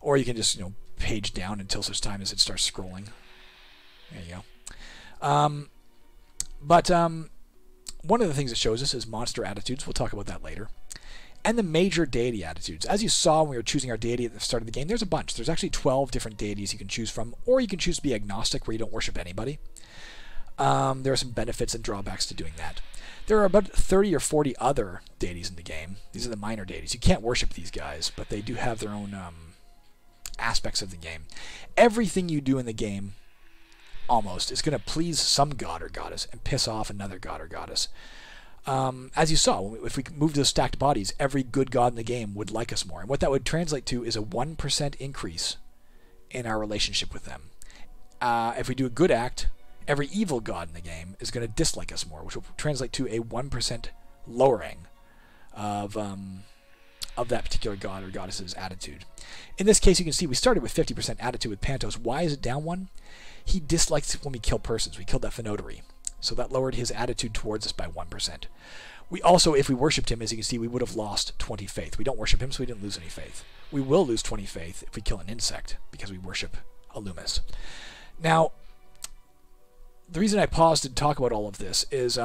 Or you can just, page down until such time as it starts scrolling. There you go. But one of the things it shows us is monster attitudes. We'll talk about that later. And the major deity attitudes. As you saw when we were choosing our deity at the start of the game, there's a bunch. There's actually 12 different deities you can choose from, or you can choose to be agnostic, where you don't worship anybody. There are some benefits and drawbacks to doing that. There are about 30 or 40 other deities in the game. These are the minor deities. You can't worship these guys, but they do have their own aspects of the game. Everything you do in the game, almost, is going to please some god or goddess and piss off another god or goddess. As you saw, if we moved those stacked bodies, every good god in the game would like us more. And what that would translate to is a 1% increase in our relationship with them. If we do a good act, every evil god in the game is going to dislike us more, which will translate to a 1% lowering of that particular god or goddess's attitude. In this case, you can see we started with 50% attitude with Pantos. Why is it down 1? He dislikes when we kill persons. We killed that Fenodoree. So that lowered his attitude towards us by 1%. We also, if we worshipped him, as you can see, we would have lost 20 faith. We don't worship him, so we didn't lose any faith. We will lose 20 faith if we kill an insect, because we worship a Loomis. Now, the reason I paused to talk about all of this is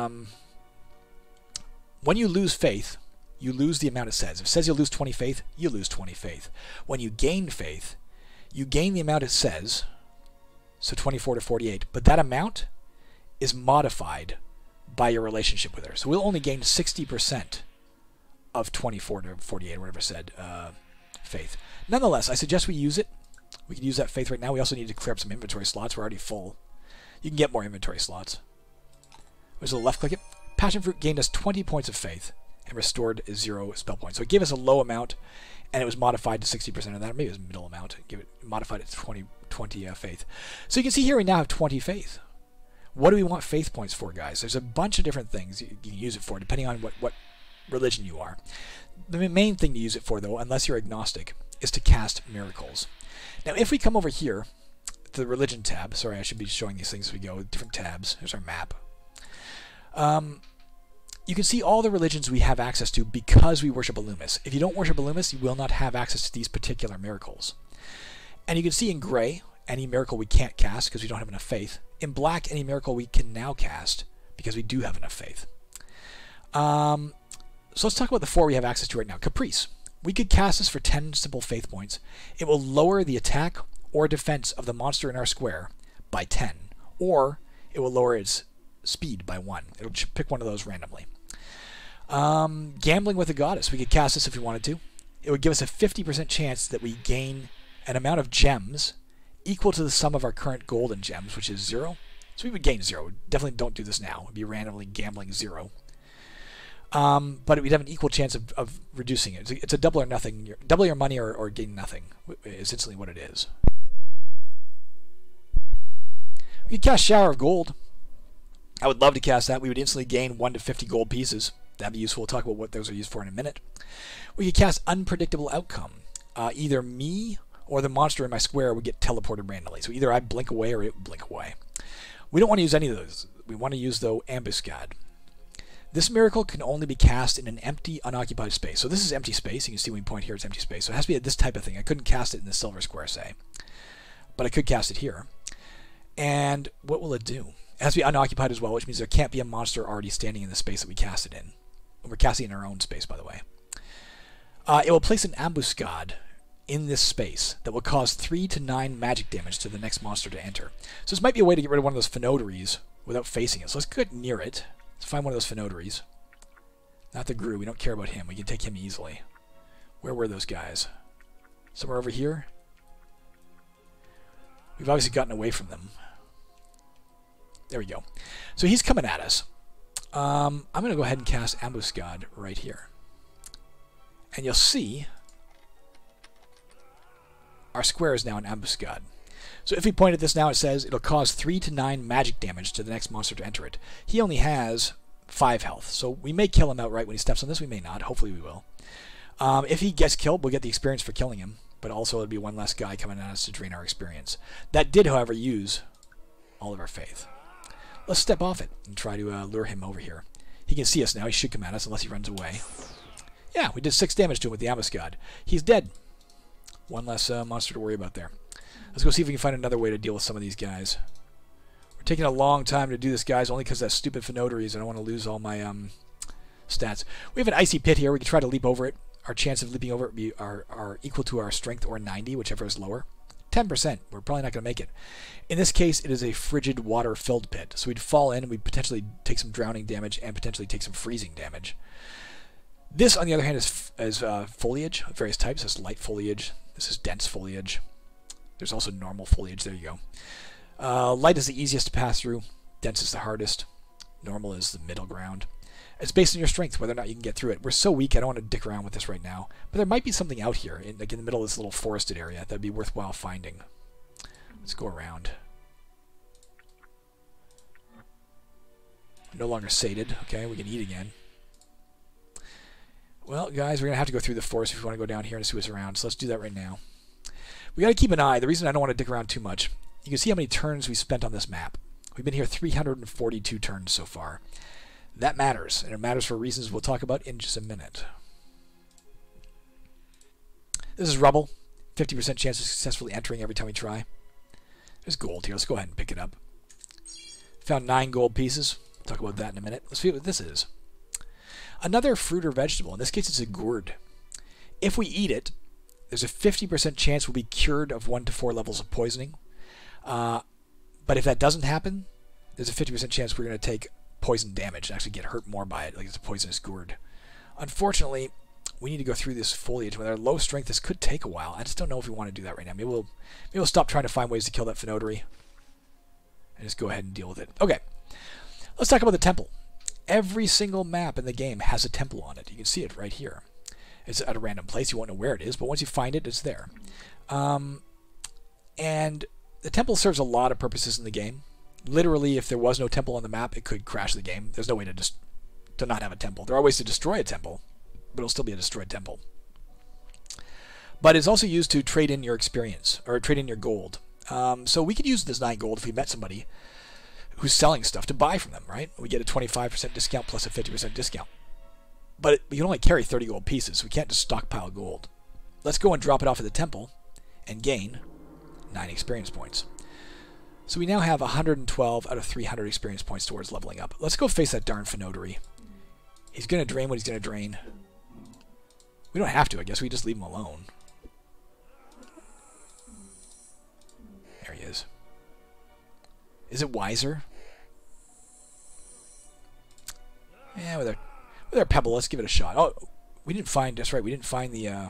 when you lose faith, you lose the amount it says. If it says you'll lose 20 faith, you lose 20 faith. When you gain faith, you gain the amount it says, so 24 to 48. But that amount is modified by your relationship with her. So we'll only gain 60% of 24 to 48, or whatever it said, faith. Nonetheless, I suggest we use it. We can use that faith right now. We also need to clear up some inventory slots. We're already full. You can get more inventory slots. There's a left click it. Passion Fruit gained us 20 points of faith and restored 0 spell points. So it gave us a low amount, and it was modified to 60% of that, or maybe it was a middle amount. Modified it to 20 faith. So you can see here we now have 20 faith. What do we want faith points for, guys? There's a bunch of different things you can use it for, depending on what religion you are. The main thing to use it for, though, unless you're agnostic, is to cast miracles. Now, if we come over here to the religion tab, sorry, I should be showing these things as we go, different tabs. Here's our map. You can see all the religions we have access to because we worship a Loomis. If you don't worship a Loomis, you will not have access to these particular miracles. And you can see in gray, any miracle we can't cast because we don't have enough faith. In black, any miracle we can now cast because we do have enough faith. So let's talk about the 4 we have access to right now. Caprice. We could cast this for 10 simple faith points. It will lower the attack or defense of the monster in our square by 10, or it will lower its speed by 1. It'll pick one of those randomly. Gambling with a Goddess. We could cast this if we wanted to. It would give us a 50% chance that we gain an amount of gems equal to the sum of our current golden gems, which is 0. So we would gain 0. Definitely don't do this now. It would be randomly gambling 0. But we'd have an equal chance of reducing it. It's a double or nothing. Double your money or gain nothing is instantly what it is. We could cast Shower of Gold. I would love to cast that. We would instantly gain 1 to 50 gold pieces. That'd be useful. We'll talk about what those are used for in a minute. We could cast Unpredictable Outcome. Either me or the monster in my square would get teleported randomly. So either I blink away or it would blink away. We don't want to use any of those. We want to use, though, Ambuscade. This miracle can only be cast in an empty, unoccupied space. So this is empty space. You can see when we point here, it's empty space. So it has to be this type of thing. I couldn't cast it in the silver square, say. But I could cast it here. And what will it do? It has to be unoccupied as well, which means there can't be a monster already standing in the space that we cast it in. We're casting it in our own space, by the way. It will place an ambuscade in this space that will cause 3 to 9 magic damage to the next monster to enter. So this might be a way to get rid of one of those Fenodorees without facing it. So let's get near it. Let's find one of those Fenodorees. Not the Gru. We don't care about him. We can take him easily. Where were those guys? Somewhere over here? We've obviously gotten away from them. There we go. So he's coming at us. I'm going to go ahead and cast Ambuscade right here. And you'll see our square is now an ambuscade. So if we point at this now, it says it'll cause 3 to 9 magic damage to the next monster to enter it. He only has 5 health, so we may kill him outright when he steps on this. We may not. Hopefully we will. If he gets killed, we'll get the experience for killing him, but also it'll be one less guy coming at us to drain our experience. That did, however, use all of our faith. Let's step off it and try to lure him over here. He can see us now. He should come at us unless he runs away. Yeah, we did 6 damage to him with the ambuscade. He's dead. One less monster to worry about there. Let's go see if we can find another way to deal with some of these guys. We're taking a long time to do this, guys, only because that stupid Fenodorees. I don't want to lose all my stats. We have an icy pit here. We can try to leap over it. Our chance of leaping over it are equal to our strength or 90, whichever is lower. 10%. We're probably not going to make it. In this case, it is a frigid water-filled pit. So we'd fall in and we'd potentially take some drowning damage and potentially take some freezing damage. This, on the other hand, is foliage of various types. This is light foliage. This is dense foliage. There's also normal foliage. There you go. Light is the easiest to pass through. Dense is the hardest. Normal is the middle ground. It's based on your strength, whether or not you can get through it. We're so weak, I don't want to dick around with this right now. But there might be something out here, like in the middle of this little forested area, that would be worthwhile finding. Let's go around. No longer sated. Okay, we can eat again. Well, guys, we're going to have to go through the forest if we want to go down here and see what's around. So let's do that right now. We got to keep an eye. The reason I don't want to dick around too much, you can see how many turns we spent on this map. We've been here 342 turns so far. That matters, and it matters for reasons we'll talk about in just a minute. This is rubble. 50% chance of successfully entering every time we try. There's gold here. Let's go ahead and pick it up. Found 9 gold pieces. Talk about that in a minute. Let's see what this is. Another fruit or vegetable. In this case, it's a gourd. If we eat it, there's a 50% chance we'll be cured of 1 to 4 levels of poisoning. But if that doesn't happen, there's a 50% chance we're going to take poison damage and actually get hurt more by it, like it's a poisonous gourd. Unfortunately, we need to go through this foliage. With our low strength, this could take a while. I just don't know if we want to do that right now. Maybe we'll stop trying to find ways to kill that Fenodoree and just go ahead and deal with it. Okay, let's talk about the temple. Every single map in the game has a temple on it. You can see it right here. It's at a random place. You won't know where it is, but once you find it, it's there. And the temple serves a lot of purposes in the game. Literally, if there was no temple on the map, it could crash the game. There's no way to not have a temple. There are ways to destroy a temple, but it'll still be a destroyed temple. But it's also used to trade in your experience, or trade in your gold. So we could use this 9 gold if we met somebody who's selling stuff to buy from them, right? We get a 25% discount plus a 50% discount. But we can only carry 30 gold pieces, so we can't just stockpile gold. Let's go and drop it off at the temple and gain 9 experience points. So we now have 112 out of 300 experience points towards leveling up. Let's go face that darn Fenodoree. He's going to drain what he's going to drain. We don't have to, I guess. We just leave him alone. There he is. Is it wiser? Yeah, with our pebble, let's give it a shot. Oh, we didn't find, that's right, we didn't find the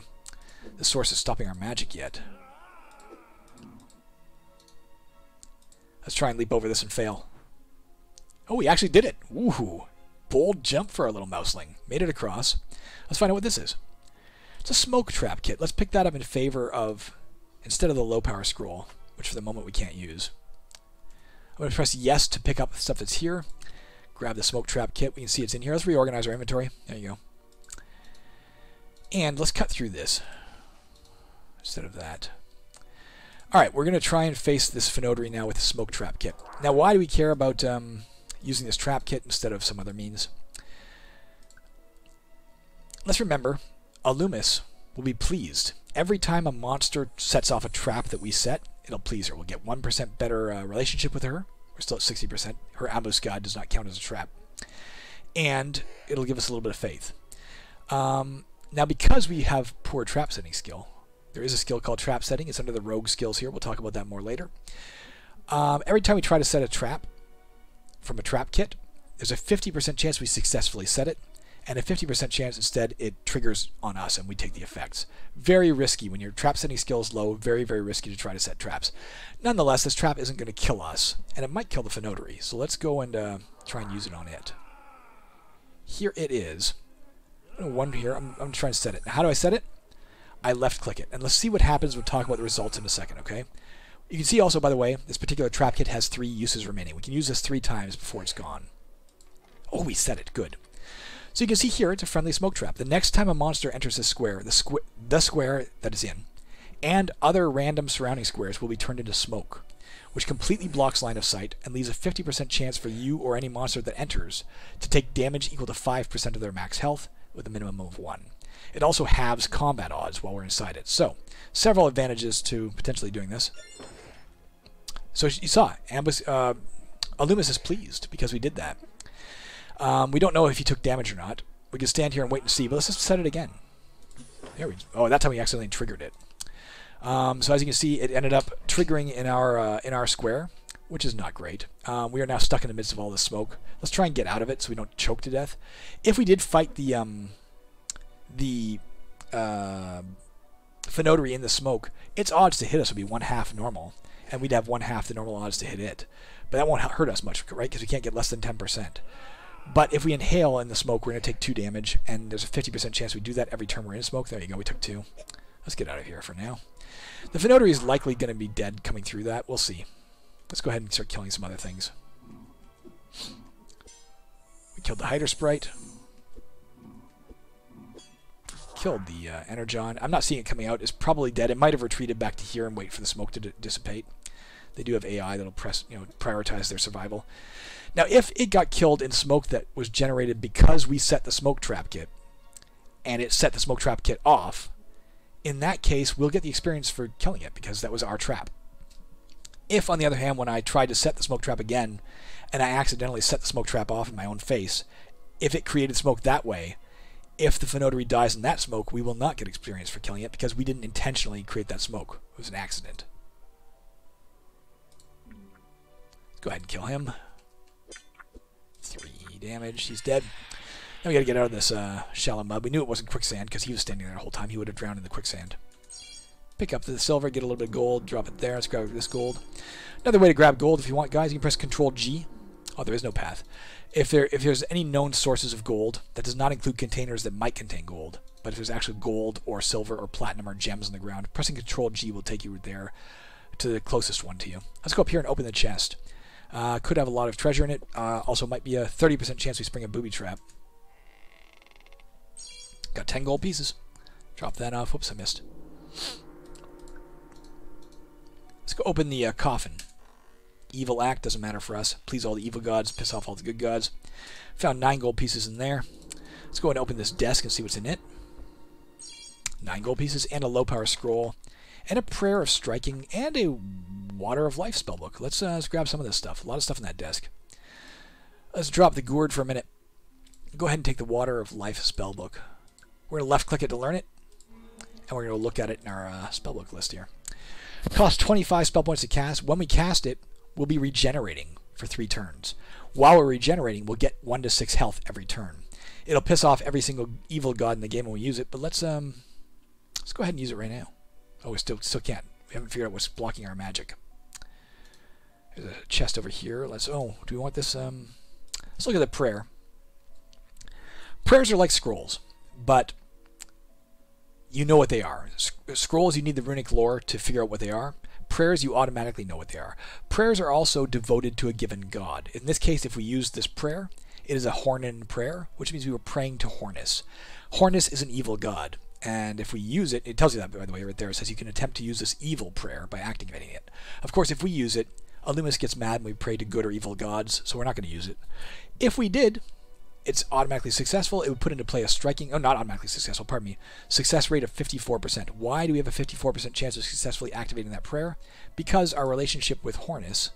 source of stopping our magic yet. Let's try and leap over this and fail. Oh, we actually did it. Woohoo. Bold jump for our little Mousling. Made it across. Let's find out what this is. It's a smoke trap kit. Let's pick that up in favor of, instead of the low power scroll, which for the moment we can't use. I'm going to press yes to pick up the stuff that's here. Grab the smoke trap kit. We can see it's in here. Let's reorganize our inventory. There you go. And let's cut through this instead of that. Alright, we're going to try and face this Fenodoree now with the smoke trap kit. Now, why do we care about using this trap kit instead of some other means? Let's remember, Alumis will be pleased. Every time a monster sets off a trap that we set, it'll please her. We'll get 1% better relationship with her. We're still at 60%. Her ambuscade does not count as a trap. And it'll give us a little bit of faith. Now, because we have poor trap setting skill, there is a skill called trap setting. It's under the rogue skills here. We'll talk about that more later. Every time we try to set a trap from a trap kit, there's a 50% chance we successfully set it, and a 50% chance instead it triggers on us and we take the effects. Very risky when your trap setting skill is low. Very, very risky to try to set traps. Nonetheless, this trap isn't going to kill us, and it might kill the Fenodoree. So let's go and try and use it on it. Here it is. One here. I'm trying to set it. Now, how do I set it? I left click it. And let's see what happens. We'll talk about the results in a second, okay? You can see also, by the way, this particular trap kit has 3 uses remaining. We can use this 3 times before it's gone. Oh, we set it. Good. So you can see here, it's a friendly smoke trap. The next time a monster enters this square, the square that it's in, and other random surrounding squares will be turned into smoke, which completely blocks line of sight and leaves a 50% chance for you or any monster that enters to take damage equal to 5% of their max health with a minimum of 1. It also halves combat odds while we're inside it. So, several advantages to potentially doing this. So you saw, Alumis is pleased because we did that. We don't know if he took damage or not. We can stand here and wait and see, but let's just set it again. There we go. Oh, that time we accidentally triggered it. So as you can see, it ended up triggering in our square, which is not great. We are now stuck in the midst of all this smoke. Let's try and get out of it so we don't choke to death. If we did fight the Fenodoree in the smoke, its odds to hit us would be 1/2 normal, and we'd have 1/2 the normal odds to hit it. But that won't hurt us much, right? Because we can't get less than 10%. But if we inhale in the smoke, we're going to take 2 damage, and there's a 50% chance we do that every turn we're in smoke. There you go, we took 2. Let's get out of here for now. The Fenodorees is likely going to be dead coming through that. We'll see. Let's go ahead and start killing some other things. We killed the Hyder Sprite. Killed the Energon. I'm not seeing it coming out. It's probably dead. It might have retreated back to here and wait for the smoke to dissipate. They do have AI that'll prioritize their survival. Now, if it got killed in smoke that was generated because we set the smoke trap kit, and it set the smoke trap kit off, in that case, we'll get the experience for killing it because that was our trap. If, on the other hand, when I tried to set the smoke trap again, and I accidentally set the smoke trap off in my own face, if it created smoke that way, if the Fenodoree dies in that smoke, we will not get experience for killing it because we didn't intentionally create that smoke. It was an accident. Let's go ahead and kill him. 3 damage. He's dead. Now we got to get out of this shallow mud. We knew it wasn't quicksand because he was standing there the whole time. He would have drowned in the quicksand. Pick up the silver, get a little bit of gold, drop it there. Let's grab this gold. Another way to grab gold, if you want, guys, you can press Control G. Oh, there is no path. If there's any known sources of gold, that does not include containers that might contain gold, but if there's actually gold or silver or platinum or gems on the ground, pressing Control G will take you there to the closest one to you. Let's go up here and open the chest. Could have a lot of treasure in it. Also might be a 30% chance we spring a booby trap. Got 10 gold pieces. Drop that off. Whoops, I missed. Let's go open the coffin. Evil act, doesn't matter for us. Please all the evil gods, piss off all the good gods. Found 9 gold pieces in there. Let's go and open this desk and see what's in it. 9 gold pieces and a low power scroll. And a prayer of striking and a water of life spellbook. Let's grab some of this stuff. A lot of stuff in that desk. Let's drop the gourd for a minute. Go ahead and take the water of life spellbook. We're going to left click it to learn it. And we're going to look at it in our spellbook list here. It costs 25 spell points to cast. When we cast it, we'll be regenerating for 3 turns. While we're regenerating, we'll get 1 to 6 health every turn. It'll piss off every single evil god in the game when we use it, but let's go ahead and use it right now. Oh, we still can't. We haven't figured out what's blocking our magic. There's a chest over here. Do we want this? Let's look at the prayer. Prayers are like scrolls, but you know what they are. Scrolls, you need the runic lore to figure out what they are. Prayers, you automatically know what they are. Prayers are also devoted to a given god. In this case, if we use this prayer, it is a Hornin prayer, which means we were praying to Hornus. Hornus is an evil god, and if we use it, it tells you that, by the way, right there. It says you can attempt to use this evil prayer by activating it. Of course, if we use it, Illuminus gets mad and we pray to good or evil gods, so we're not going to use it. If we did, it's automatically successful. It would put into play a striking, not automatically successful, pardon me, success rate of 54%. Why do we have a 54% chance of successfully activating that prayer? Because our relationship with Hornus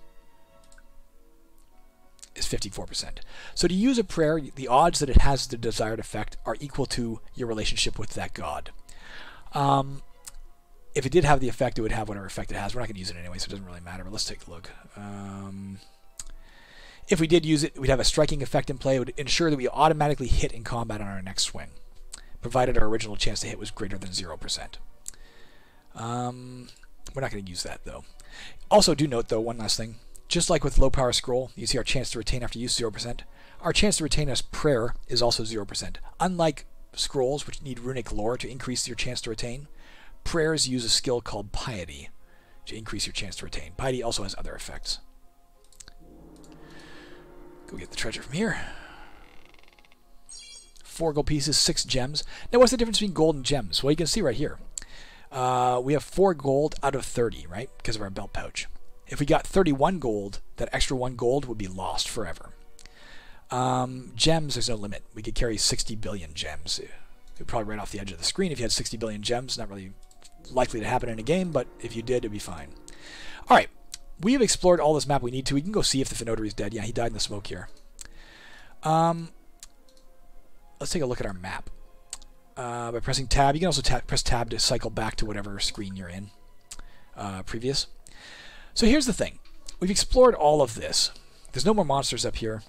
is 54%. So to use a prayer, the odds that it has the desired effect are equal to your relationship with that god. If it did have the effect, it would have whatever effect it has. We're not going to use it anyway, so it doesn't really matter, but let's take a look. If we did use it, we'd have a striking effect in play. It would ensure that we automatically hit in combat on our next swing, provided our original chance to hit was greater than 0%. We're not going to use that, though. Also, do note, though, one last thing. Just like with low power scroll, you see our chance to retain after use 0%. Our chance to retain as prayer is also 0%. Unlike scrolls, which need runic lore to increase your chance to retain, prayers use a skill called piety to increase your chance to retain. Piety also has other effects. Go get the treasure from here. 4 gold pieces, 6 gems. Now, what's the difference between gold and gems? Well, you can see right here. We have 4 gold out of 30, right? Because of our belt pouch. If we got 31 gold, that extra 1 gold would be lost forever. Gems, there's no limit. We could carry 60 billion gems. It would probably right off the edge of the screen if you had 60 billion gems. Not really likely to happen in a game, but if you did, it'd be fine. All right. We have explored all this map we need to. We can go see if the Fenodoree is dead. Yeah, he died in the smoke here. Let's take a look at our map. By pressing tab, you can also press tab to cycle back to whatever screen you're in previous. So here's the thing. We've explored all of this. There's no more monsters up here.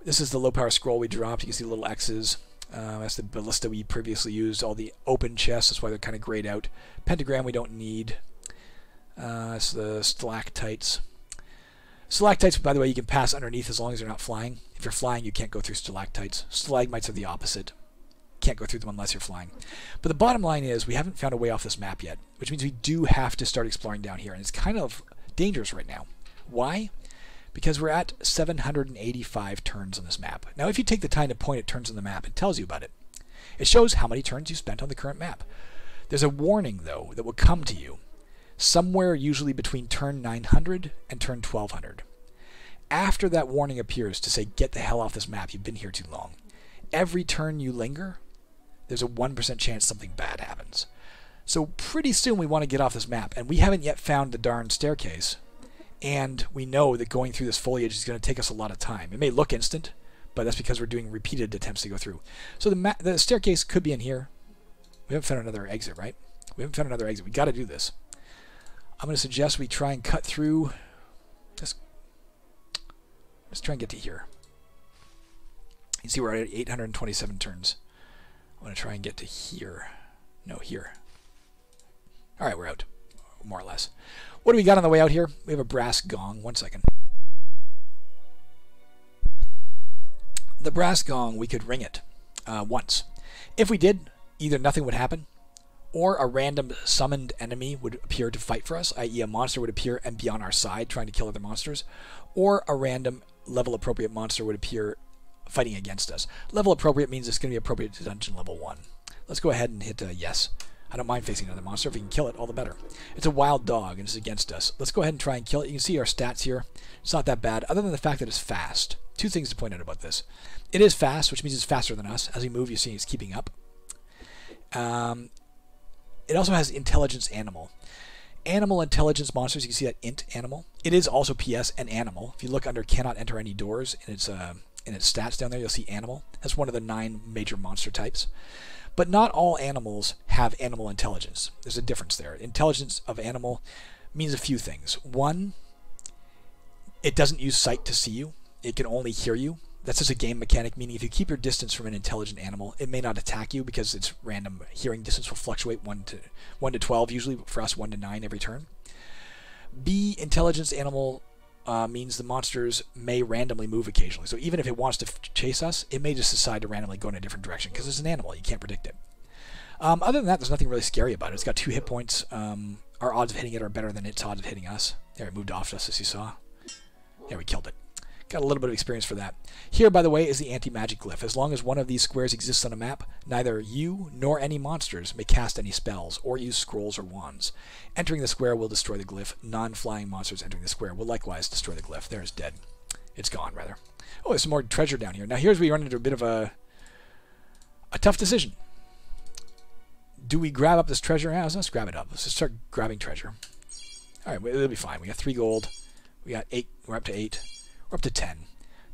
This is the low power scroll we dropped. You can see the little X's. That's the ballista we previously used. All the open chests, that's why they're kind of grayed out. Pentagram we don't need. It's the stalactites. Stalactites, by the way, you can pass underneath as long as they're not flying. If you're flying, you can't go through stalactites. Stalagmites are the opposite. Can't go through them unless you're flying. But the bottom line is we haven't found a way off this map yet, which means we do have to start exploring down here. And it's kind of dangerous right now. Why? Because we're at 785 turns on this map. Now, if you take the time to point at turns on the map, it tells you about it. It shows how many turns you spent on the current map. There's a warning, though, that will come to you somewhere usually between turn 900 and turn 1200. After that warning appears to say, get the hell off this map, you've been here too long, every turn you linger, there's a 1% chance something bad happens. So pretty soon we want to get off this map, and we haven't yet found the darn staircase, and we know that going through this foliage is going to take us a lot of time. It may look instant, but that's because we're doing repeated attempts to go through. So the staircase could be in here. We haven't found another exit, right? We haven't found another exit. We got to do this. I'm going to suggest we try and cut through. Let's try and get to here. You can see we're at 827 turns. I'm going to try and get to here. No, here. All right, we're out, more or less. What do we got on the way out here? We have a brass gong. 1 second. The brass gong, we could ring it once. If we did, either nothing would happen, or a random summoned enemy would appear to fight for us, i.e. a monster would appear and be on our side trying to kill other monsters, or a random level appropriate monster would appear fighting against us. Level appropriate means it's going to be appropriate to dungeon level 1. Let's go ahead and hit yes. I don't mind facing another monster. If we can kill it, all the better. It's a wild dog and it's against us. Let's go ahead and try and kill it. You can see our stats here. It's not that bad, other than the fact that it's fast. Two things to point out about this. It is fast, which means it's faster than us. As we move, you see it's keeping up. It also has intelligence animal. Animal intelligence monsters, you can see that int animal. It is also PS and animal. If you look under cannot enter any doors in its stats down there, you'll see animal. That's one of the 9 major monster types. But not all animals have animal intelligence. There's a difference there. Intelligence of animal means a few things. One, it doesn't use sight to see you. It can only hear you. That's just a game mechanic, meaning if you keep your distance from an intelligent animal, it may not attack you because its random hearing distance will fluctuate 1 to 12, usually for us 1 to 9 every turn. B, intelligence animal means the monsters may randomly move occasionally. So even if it wants to chase us, it may just decide to randomly go in a different direction because it's an animal. You can't predict it. Other than that, there's nothing really scary about it. It's got 2 hit points. Our odds of hitting it are better than its odds of hitting us. There, it moved off us, as you saw. Yeah, we killed it. Got a little bit of experience for that. Here, by the way, is the anti-magic glyph. As long as one of these squares exists on a map, neither you nor any monsters may cast any spells or use scrolls or wands. Entering the square will destroy the glyph. Non-flying monsters entering the square will likewise destroy the glyph. There, it's dead. It's gone, rather. Oh, there's some more treasure down here. Now, here's where you run into a bit of a tough decision. Do we grab up this treasure? Yeah, let's grab it up. Let's just start grabbing treasure. All right, it'll be fine. We got 3 gold. We got 8. We're up to 8. We're up to 10.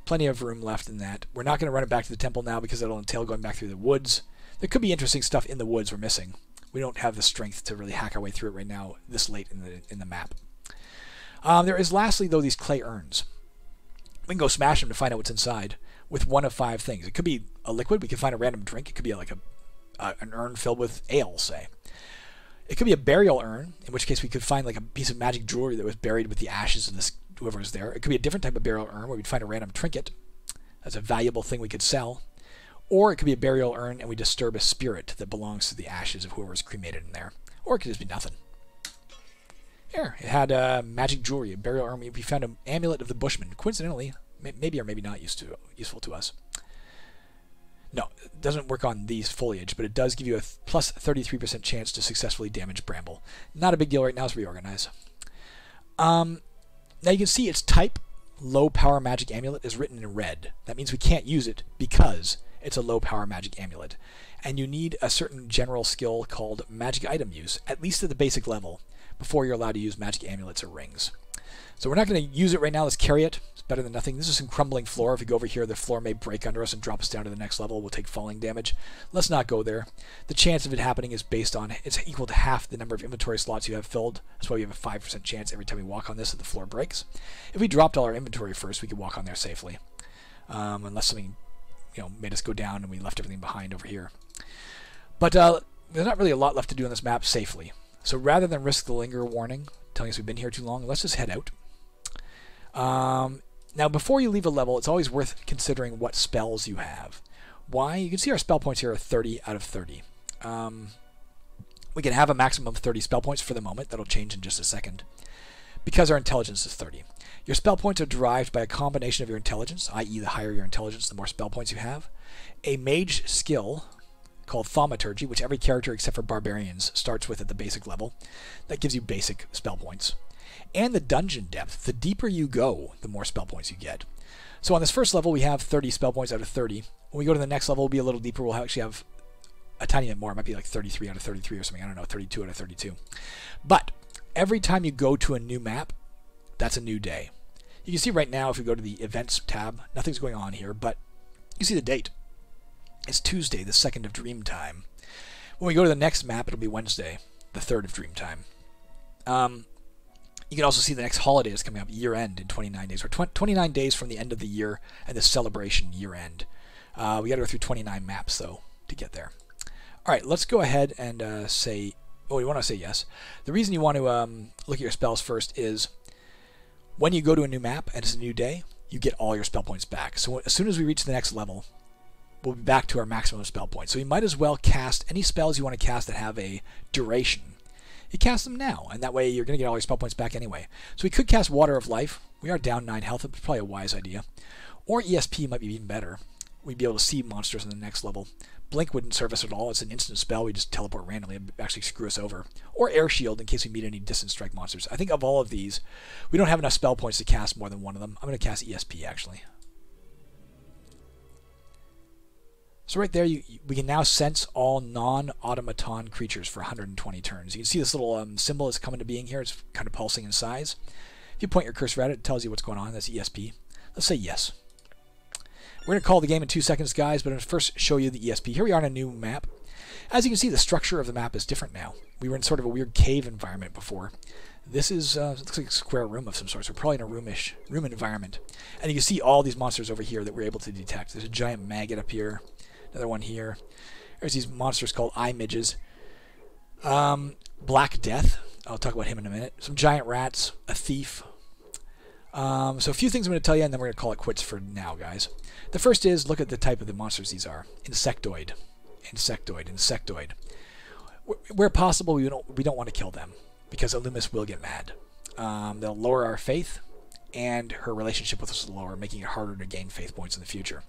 Plenty of room left in that. We're not going to run it back to the temple now because it'll entail going back through the woods. There could be interesting stuff in the woods we're missing. We don't have the strength to really hack our way through it right now this late in the map. There is lastly, though, these clay urns. We can go smash them to find out what's inside with 1 of 5 things. It could be a liquid. We could find a random drink. It could be like an urn filled with ale, say. It could be a burial urn, in which case we could find like a piece of magic jewelry that was buried with the ashes of this whoever was there. It could be a different type of burial urn where we'd find a random trinket. That's a valuable thing we could sell. Or it could be a burial urn and we disturb a spirit that belongs to the ashes of whoever was cremated in there. Or it could just be nothing. Here, it had magic jewelry, a burial urn. We found an amulet of the Bushman. Coincidentally, maybe or maybe not useful to us. No, it doesn't work on these foliage, but it does give you a plus 33% chance to successfully damage bramble. Not a big deal right now. Let's reorganize. Now you can see its type, low power magic amulet, is written in red. That means we can't use it because it's a low power magic amulet. And you need a certain general skill called magic item use, at least at the basic level, before you're allowed to use magic amulets or rings. So we're not going to use it right now. Let's carry it. It's better than nothing. This is some crumbling floor. If we go over here, the floor may break under us and drop us down to the next level. We'll take falling damage. Let's not go there. The chance of it happening is based on, it's equal to half the number of inventory slots you have filled. That's why we have a 5% chance every time we walk on this that the floor breaks. If we dropped all our inventory first, we could walk on there safely. Unless something made us go down and we left everything behind over here. But there's not really a lot left to do on this map safely. So rather than risk the linger warning telling us we've been here too long, let's just head out. Now, before you leave a level, it's always worth considering what spells you have. Why? You can see our spell points here are 30 out of 30. We can have a maximum of 30 spell points for the moment. That'll change in just a second. Because our intelligence is 30. Your spell points are derived by a combination of your intelligence, i.e. the higher your intelligence, the more spell points you have. A mage skill called Thaumaturgy, which every character except for barbarians starts with at the basic level. That gives you basic spell points. And the dungeon depth. The deeper you go, the more spell points you get. So on this first level, we have 30 spell points out of 30. When we go to the next level, we'll be a little deeper. We'll actually have a tiny bit more. It might be like 33 out of 33 or something. I don't know, 32 out of 32. But every time you go to a new map, that's a new day. You can see right now, if we go to the Events tab, nothing's going on here, but you see the date. It's Tuesday, the 2nd of Dreamtime. When we go to the next map, it'll be Wednesday, the 3rd of Dreamtime. You can also see the next holiday is coming up, year-end, in 29 days. We're 29 days from the end of the year and the celebration year-end. We got to go through 29 maps, though, to get there. All right, let's go ahead and say... Oh, you want to say yes. The reason you want to look at your spells first is when you go to a new map and it's a new day, you get all your spell points back. So as soon as we reach the next level, we'll be back to our maximum spell points. So you might as well cast any spells you want to cast that have a duration. You cast them now, and that way you're going to get all your spell points back anyway. So we could cast Water of Life. We are down 9 health. It's probably a wise idea. Or ESP might be even better. We'd be able to see monsters in the next level. Blink wouldn't serve us at all. It's an instant spell. We just teleport randomly and actually screw us over. Or Air Shield in case we meet any distant strike monsters. I think of all of these, we don't have enough spell points to cast more than one of them. I'm going to cast ESP, actually. So right there, we can now sense all non-automaton creatures for 120 turns. You can see this little symbol is coming to being here. It's kind of pulsing in size. If you point your cursor at it, it tells you what's going on. That's ESP. Let's say yes. We're going to call the game in 2 seconds, guys, but I'm going to first show you the ESP. Here we are on a new map. As you can see, the structure of the map is different now. We were in sort of a weird cave environment before. This is looks like a square room of some sort, so we're probably in a room environment. And you can see all these monsters over here that we're able to detect. There's a giant maggot up here. Another one here. There's these monsters called eye midges. Black Death. I'll talk about him in a minute. Some giant rats. A thief. So a few things I'm going to tell you, and then we're going to call it quits for now, guys. The first is, look at the type of the monsters these are. Insectoid. Insectoid. Insectoid. Where possible, we don't want to kill them, because Illumis will get mad. They'll lower our faith, and her relationship with us will lower, making it harder to gain faith points in the future.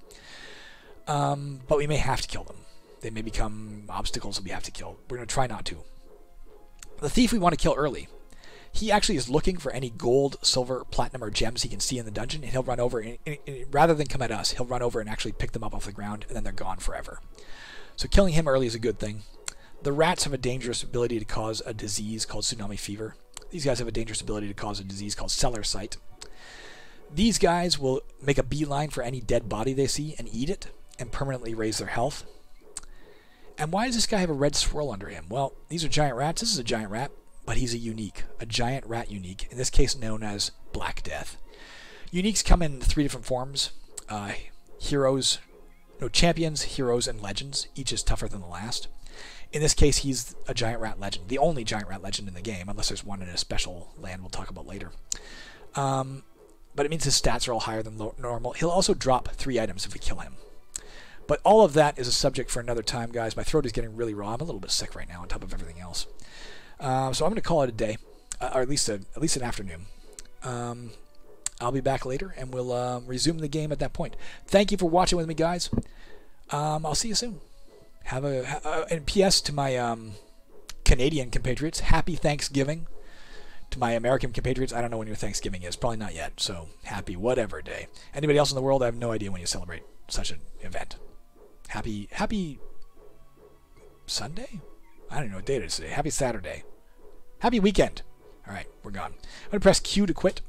But we may have to kill them. They may become obstacles that we have to kill. We're going to try not to. The thief we want to kill early. He actually is looking for any gold, silver, platinum, or gems he can see in the dungeon, and he'll run over, and rather than come at us, he'll run over and actually pick them up off the ground, and then they're gone forever. So killing him early is a good thing. The rats have a dangerous ability to cause a disease called tsunami fever. These guys have a dangerous ability to cause a disease called cellar sight. These guys will make a beeline for any dead body they see and eat it, and permanently raise their health. And why does this guy have a red swirl under him? Well, these are giant rats. This is a giant rat, but he's a giant rat unique, in this case known as Black Death. Uniques come in 3 different forms. Champions, heroes, and legends. Each is tougher than the last. In this case, he's a giant rat legend. The only giant rat legend in the game, unless there's one in a special land we'll talk about later. But it means his stats are all higher than normal. He'll also drop 3 items if we kill him. But all of that is a subject for another time, guys. My throat is getting really raw. I'm a little bit sick right now on top of everything else. So I'm going to call it a day, or at least an afternoon. I'll be back later, and we'll resume the game at that point. Thank you for watching with me, guys. I'll see you soon. And P.S. to my Canadian compatriots, happy Thanksgiving. To my American compatriots, I don't know when your Thanksgiving is. Probably not yet, so happy whatever day. Anybody else in the world, I have no idea when you celebrate such an event. Happy Sunday? I don't know what day it is today. Happy Saturday. Happy weekend. All right, we're gone. I'm going to press Q to quit.